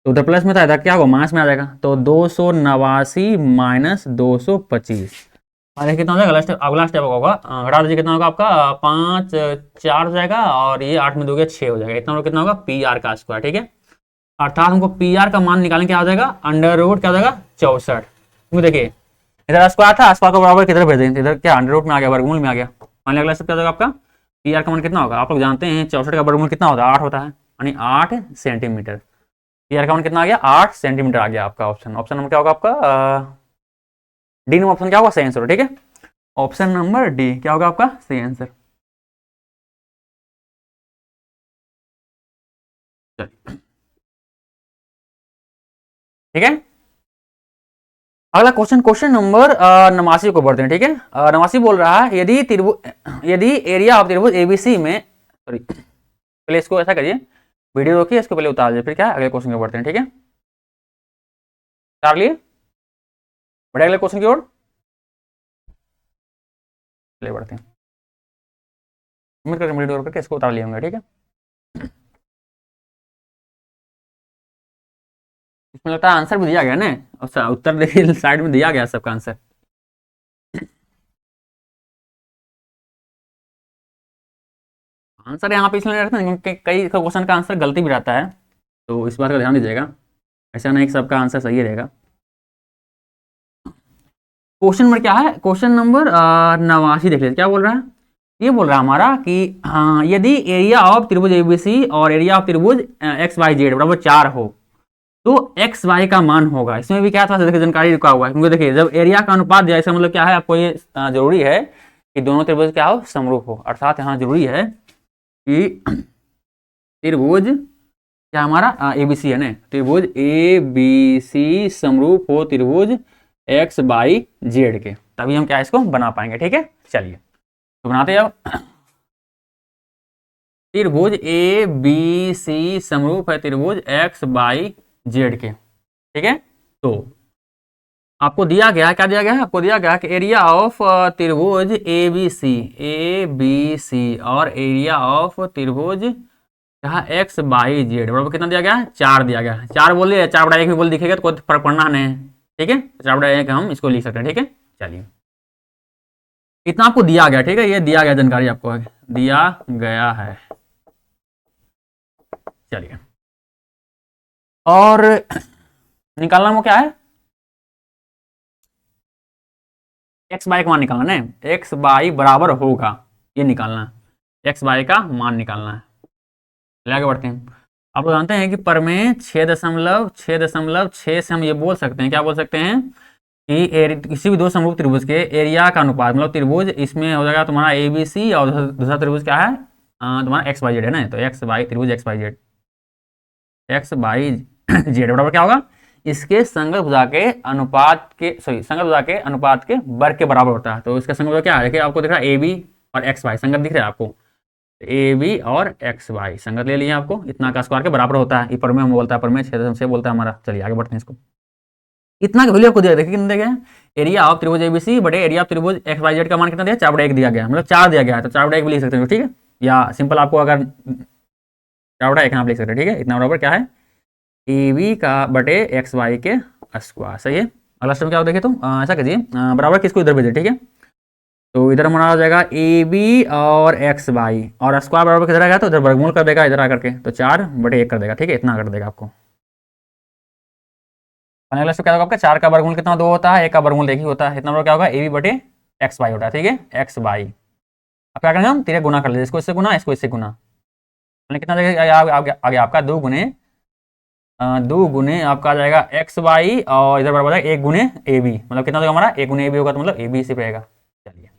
तो उधर प्लस में था, इधर क्या होगा माइनस में आ जाएगा, तो 289 माइनस 225 कितना हो जाएगा। अगला स्टेप होगा घटा दीजिए, कितना होगा आपका 5 4 हो जाएगा, और ये 8 में 2 गया 6 हो जाएगा, इतना कितना होगा पी आर का स्क्वायर। ठीक है, अर्थात हमको पी आर का मान निकालने क्या हो जाएगा, अंडर रूट क्या हो जाएगा 64। क्योंकि देखिए इधर स्क्वायर था, स्क्वायर को बराबर किधर भेज देंगे, इधर क्या अंडर रूट में आ गया, वर्गमूल में आ गया। मान अगला स्टेप क्या हो जाएगा आपका, पी आर का मान कितना होगा, आप लोग जानते हैं 64 का वर्गमूल कितना होता है 8 होता है, यानी 8 सेंटीमीटर। पी आर का मान कितना आ गया 8 सेंटीमीटर आ गया आपका ऑप्शन। ऑप्शन नंबर क्या होगा आपका डी नंबर ऑप्शन क्या होगा सही आंसर। ठीक है, ऑप्शन नंबर डी क्या होगा आपका सही आंसर। ठीक है, अगला क्वेश्चन, क्वेश्चन नंबर 89 को बढ़ते हैं। ठीक है, 89 बोल रहा है यदि एरिया ऑफ त्रिभुज एबीसी में, सॉरी पहले इसको ऐसा करिए, वीडियो रोकिए, इसको पहले उतार दीजिए, फिर क्या अगले क्वेश्चन को बढ़ते हैं। ठीक है, उतार लिए, बढ़े अगले क्वेश्चन की ओर, चलिए बढ़ते हैं। उम्मीद करके वीडियो करके इसको उतार लिए होंगे। ठीक है, इसमें लगता है आंसर भी दिया गया ना, अच्छा उत्तर देखिए साइड में दिया गया सबका आंसर। आंसर यहाँ पे इसलिए रहता है क्योंकि कई क्वेश्चन का आंसर गलती भी रहता है, तो इस बात का ध्यान दीजिएगा, ऐसा नहीं कि सबका आंसर सही रहेगा। क्वेश्चन नंबर क्या है, क्वेश्चन नंबर 89 देख लीजिए क्या बोल रहा है। ये बोल रहा है हमारा कि यदि एरिया ऑफ त्रिभुज एबीसी और एरिया ऑफ त्रिभुज एक्स वाई जेड बराबर 4 हो, तो एक्स वाई का मान होगा। इसमें भी क्या था देखिए जानकारी रुका हुआ है, क्योंकि देखिए जब एरिया का अनुपात दिया, इसका मतलब क्या है, आपको ये जरूरी है कि दोनों त्रिभुज क्या हो, समरूप हो। अर्थात यहाँ जरूरी है कि त्रिभुज क्या हमारा एबीसी है ना, त्रिभुज ए बी सी समरूप हो त्रिभुज एक्स बाई जेड के, तभी हम क्या इसको बना पाएंगे। ठीक है, चलिए तो बनाते हैं। अब त्रिभुज ए बी सी समरूप है त्रिभुज एक्स बाई जेड के। ठीक है, तो आपको दिया गया क्या दिया गया है, आपको दिया गया कि एरिया ऑफ त्रिभुज ए बी सी और एरिया ऑफ त्रिभुज यहाँ एक्स बाई जेड बराबर कितना दिया गया है 4 दिया गया है। 4 बोलिए 4/1 भी बोल दिखेगा तो कोई फर्क पड़ना नहीं है। ठीक है, 4/1 हम इसको लिख सकते हैं। ठीक है, चलिए इतना आपको दिया गया। ठीक है, ये दिया गया जानकारी आपको दिया गया है। चलिए और निकालना वो क्या है, एक्स बाई का मान निकालना है, एक्स बाई बराबर होगा ये निकालना है, एक्स बाई का मान निकालना है। चलिए आगे बढ़ते हैं। आप लोग जानते हैं कि प्रमेय 6.6 से हम ये बोल सकते हैं, क्या बोल सकते हैं कि किसी भी दो समरूप त्रिभुज के एरिया का अनुपात, मतलब त्रिभुज इसमें हो जाएगा तुम्हारा ए बी सी और दूसरा त्रिभुज क्या है तुम्हारा एक्स बाई जेड है ना, तो एक्स बाई त्रिभुज एक्स बाई जेड जेड बराबर क्या होगा, इसके संगत भुजा के अनुपात के संगत भुजा के अनुपात के वर्ग के बराबर होता है। तो इसका संगत भुजा क्या है, देखिए आपको दिख रहा है ए बी और एक्स वाई संगत दिख रहा है आपको, ए बी और एक्स वाई संगत ले लिए आपको, इतना का स्क्वायर के बराबर होता है। ये प्रमेय हम बोलता है, प्रमेय 6 से बोलता है हमारा। चलिए आगे बढ़ते हैं। इसको इतना का वैल्यू आपको दिया, देखिए कितना दिया गया, एरिया ऑफ त्रिभुज एबीसी बटे एरिया ऑफ त्रिभुज एक्स वाई जेड का मान कितना दिया 4/1 दिया गया, मतलब 4 दिया गया है, तो 4/1 भी लिख सकते हैं। ठीक है, या सिंपल आपको अगर क्या बराबर एक आप लिख सकते हैं, ठीक है, इतना बराबर क्या है ए बी का बटे एक्स वाई के स्क्वायर, सही है। अगला स्टेप क्या हो देखिए, तो ऐसा कीजिए बराबर किसको इधर भेजिए, ठीक है, तो इधर हमारा हो जाएगा ए बी और एक्स वाई और स्क्वायर बराबर किधर आएगा, तो इधर वर्गमूल कर देगा इधर आकर के, तो 4/1 कर देगा, ठीक है, इतना कर देगा आपको। अगला स्टेप क्या होगा आपका, 4 का वर्गमूल कितना 2 होता है, 1 का वर्गमूल 1 ही होता है, इतना बड़ा क्या होगा ए बी बटे एक्स वाई होता है, ठीक है, एक्स वाई। अब क्या करेंगे हम, तीन गुना कर लीजिए, इसको इससे गुना इसको इससे गुना, मैंने कितना देगा आगे आपका 2 गुने आपका आ जाएगा एक्स वाई और इधर बराबर 1 गुने ए बी, मतलब कितना देगा हमारा 1 गुने ए बी होगा, तो मतलब ए बी इसी पे आएगा। चलिए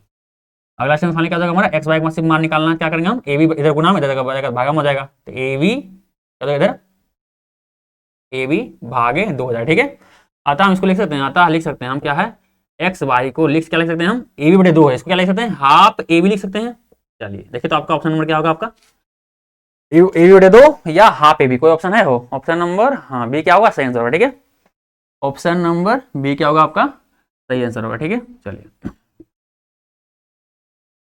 अगला स्टेप फाइनली क्या हो जाएगा हमारा, एक्स वाई का मान निकालना, क्या करेंगे हम, ए बी इधर गुना में इधर भागा में हो जाएगा, तो ए बी इधर ए बी भागे 2 हो जाएगा, ठीक है। अतः हम इसको लिख सकते हैं, अतः लिख सकते हैं हम क्या है, एक्स वाई को लिख क्या लिख सकते हैं हम, ए बी बटे 2 है, इसको क्या लिख सकते हैं, हाफ ए बी लिख सकते हैं। चलिए देखिए तो आपका ऑप्शन नंबर क्या होगा आपका, ए बी बटे 2 या हाफ ए बी, कोई ऑप्शन है हो, ऑप्शन नंबर हाँ बी क्या होगा, सही आंसर होगा, ठीक है, ऑप्शन नंबर बी क्या होगा आपका सही आंसर होगा, ठीक है। चलिए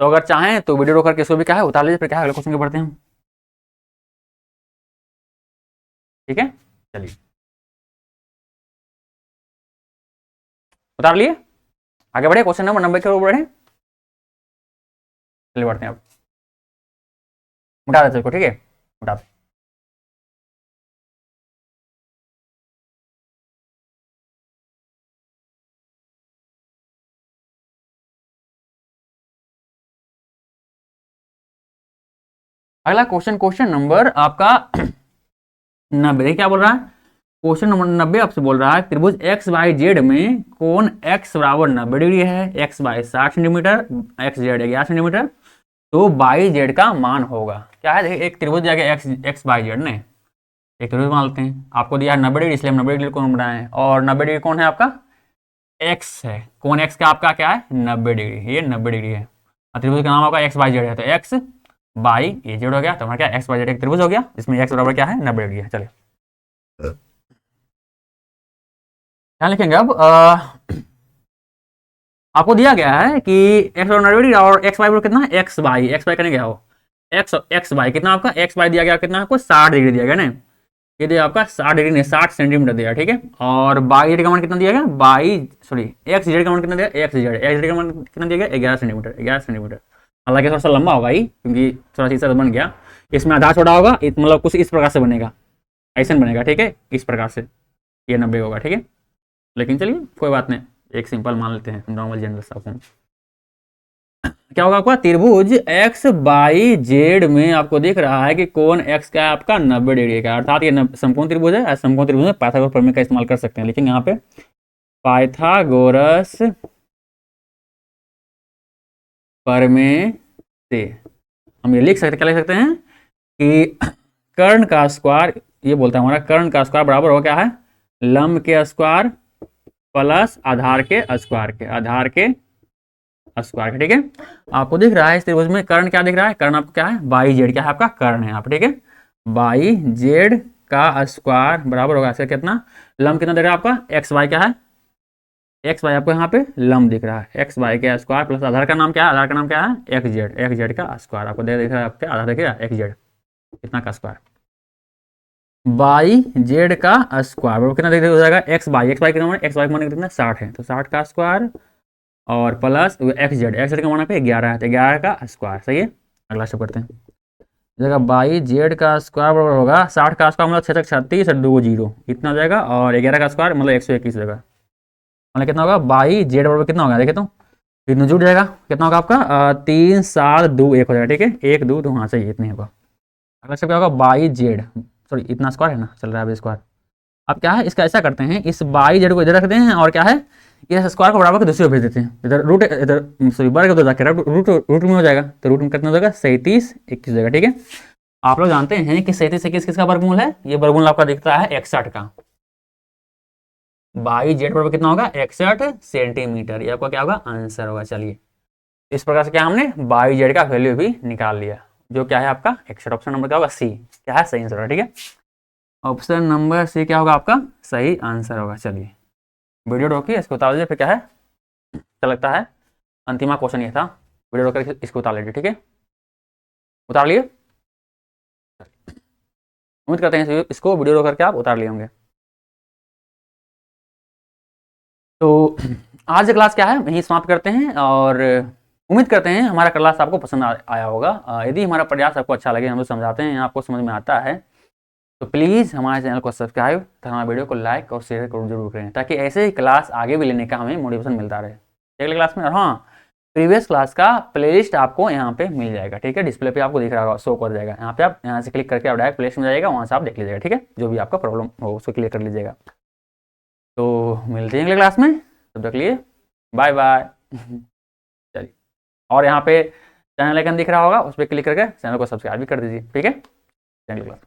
तो अगर चाहें तो वीडियो रोक करके इसको भी क्या है उतार लीजिए, फिर क्या है अगले क्वेश्चन के बढ़ते हैं हम, ठीक है। चलिए उतार लिए, आगे बढ़े, क्वेश्चन नंबर 90 की ओर बढ़े, चलिए बढ़ते हैं अब, उठा देते इसको, ठीक है, उठा दे। अगला क्वेश्चन नंबर आपका 90 क्या बोल रहा है, क्वेश्चन नंबर 90 आपसे बोल रहा है त्रिभुज एक्स वाई जेड में कोण एक्स बराबर 90 डिग्री है, X Y 60 centimetre, X Z 11 centimetre, तो वाई जेड का मान होगा। क्या है देखिए, एक त्रिभुज दिया गया एक्स एक्स वाई जेड ने, एक त्रिभुज मान लेते हैं, आपको दिया है 90 डिग्री, इसलिए हम 90 डिग्री कोण बनाए हैं, और 90 डिग्री कौन है आपका एक्स है, कोण एक्स का आपका क्या है 90 डिग्री, ये 90 डिग्री है, और त्रिभुज का नाम आपका एक्स वाई जेड है, तो एक्स बाई ए जेड हो गया, तो हमारा क्या एक्स वाई जेड एक त्रिभुज हो गया, जिसमें एक्स बराबर क्या है 90 डिग्री है। चलिए क्या लिखेंगे अब, आपको दिया गया है कि एक्स बराबर 90 डिग्री और एक्स वाई बराबर कितना है, एक्स वाई करने गया हो, एक्स एक्स वाई कितना आपका एक्स वाई दिया गया कितना आपको 60 डिग्री दिया गया ना, ये दिया आपका 60 डिग्री नहीं 60 सेंटीमीटर दिया, ठीक है, और बाई जेड का मान कितना दिया गया, एक्स जेड का मान कितना दिया, एक्स जेड का मान कितना दिया गया 11 सेंटीमीटर। हालांकि थोड़ा सा लंबा होगा ही, क्योंकि थोड़ा सा हिस्सा बन गया, इसमें आधा छोटा होगा, मतलब कुछ इस प्रकार से बनेगा, ऐसा बनेगा, ठीक है, इस प्रकार से ये 90 होगा, ठीक है, लेकिन चलिए कोई बात नहीं, एक सिंपल मान लेते हैं नॉर्मल जनरल सा फॉर्म। क्या होगा आपका त्रिभुज एक्स बाई जेड में आपको दिख रहा है कि कोण एक्स का आपका 90 डिग्री का, अर्थात ये समकोण त्रिभुज है, समकोण त्रिभुज में पाइथागोरस प्रमेय का इस्तेमाल कर सकते हैं, लेकिन यहाँ पे पाइथागोरस प्रमेय से हम ये लिख सकते, क्या लिख सकते हैं कि कर्ण का स्क्वायर, ये बोलता है हमारा कर्ण का स्क्वायर बराबर हो क्या है, लंब के स्क्वायर प्लस आधार के स्क्वायर ठीक है। आपको दिख रहा है इस त्रिभुज में कर्ण क्या दिख रहा है, कर्ण आपको क्या है बाई जेड, क्या है आपका कर्ण है आप, ठीक है, बाई जेड का स्क्वायर बराबर होगा इसका कितना, लंब कितना दिख रहा है आपका एक्स वाई, क्या है एक्स वाई आपको यहाँ पे लंब दिख रहा है, एक्स वाई का स्क्वायर प्लस आधार का नाम क्या है, आधार का नाम क्या है एक्स जेड का स्क्वायर, आपको दिख रहा है आपके आधार दिख रहा है एक्स जेड कितना का स्क्वायर, बाई जेड का स्क्वायर कितना हो जाएगा एक्स वाई कितना, एक्स वाई का मान कितना 60 है, तो 60 का स्क्वायर और प्लस एक्स जेड का मान पे 11 है, तो 11 का स्क्वायर, सही है। अगला स्टेप करते हैं, जगह बाई जेड का स्क्वायर बराबर होगा 60 का स्क्वायर मतलब 6 36 और 2 0 इतना हो जाएगा, और 11 का स्क्वायर मतलब 121 हो जाएगा, मतलब कितना होगा बाई जेड बराबर कितना होगा देखे तो इतना जुड़ जाएगा, कितना होगा आपका 3 7 2 1 हो जाएगा, ठीक है 1 2 2 हाँ सही इतने होगा। अगला स्टेप क्या होगा बाई जेड, सॉरी इतना स्क्वायर है ना चल रहा है स्क्वायर, अब क्या है इसका ऐसा करते हैं, इस बाई जेड को इधर रखते हैं और क्या है ये स्क्वायर को बराबर के दूसरी ओर भेज देते हैं, इधर रूट इधर सॉरी वर्ग उधर जाकर रूट में हो जाएगा, तो रूट में कितना हो जाएगा 37 21 हो जाएगा, ठीक है। आप लोग जानते हैं कि 37 21 किसका वर्गमूल है, ये वर्गमूल आपका दिखता है 61 का, बाई जेड बराबर कितना होगा 61 सेंटीमीटर, ये आपका क्या होगा आंसर होगा। चलिए इस प्रकार से क्या हमने बाई जेड का वैल्यू भी निकाल लिया, जो क्या है आपका 61, ऑप्शन नंबर क्या होगा सी, क्या है सही आंसर होगा, ठीक है, ऑप्शन नंबर सी क्या होगा आपका सही आंसर होगा। चलिए वीडियो रोकिए, इसको उतार लीजिए, फिर क्या है क्या लगता है अंतिमा क्वेश्चन ये था, वीडियो रोक कर इसको उतार लीजिए, ठीक है। उतार लिए? उम्मीद करते हैं इसको वीडियो रोक करके आप उतार लिए होंगे। तो आज क्लास क्या है यही समाप्त करते हैं, और उम्मीद करते हैं हमारा क्लास आपको पसंद आया होगा। यदि हमारा प्रयास आपको अच्छा लगे, हम लोग समझाते हैं, आपको समझ में आता है, तो प्लीज़ हमारे चैनल को सब्सक्राइब तथा हमारे वीडियो को लाइक और शेयर जरूर करें, ताकि ऐसे ही क्लास आगे भी लेने का हमें मोटिवेशन मिलता रहे अगले क्लास में। और हाँ, प्रीवियस क्लास का प्लेलिस्ट आपको यहाँ पे मिल जाएगा, ठीक है, डिस्प्ले पे आपको दिख रहा होगा, शो कर जाएगा यहाँ पे, आप यहाँ से क्लिक करके आप डायरेक्ट प्लेलिस्ट में जाएगा, वहाँ से आप देख लीजिएगा, ठीक है, जो भी आपका प्रॉब्लम हो उसको क्लियर कर लीजिएगा। तो मिलते हैं अगले क्लास में, तब तक लिए बाय बाय। चलिए, और यहाँ पे चैनल आइकन दिख रहा होगा, उस पर क्लिक करके चैनल को सब्सक्राइब भी कर दीजिए, ठीक है। Thank you class.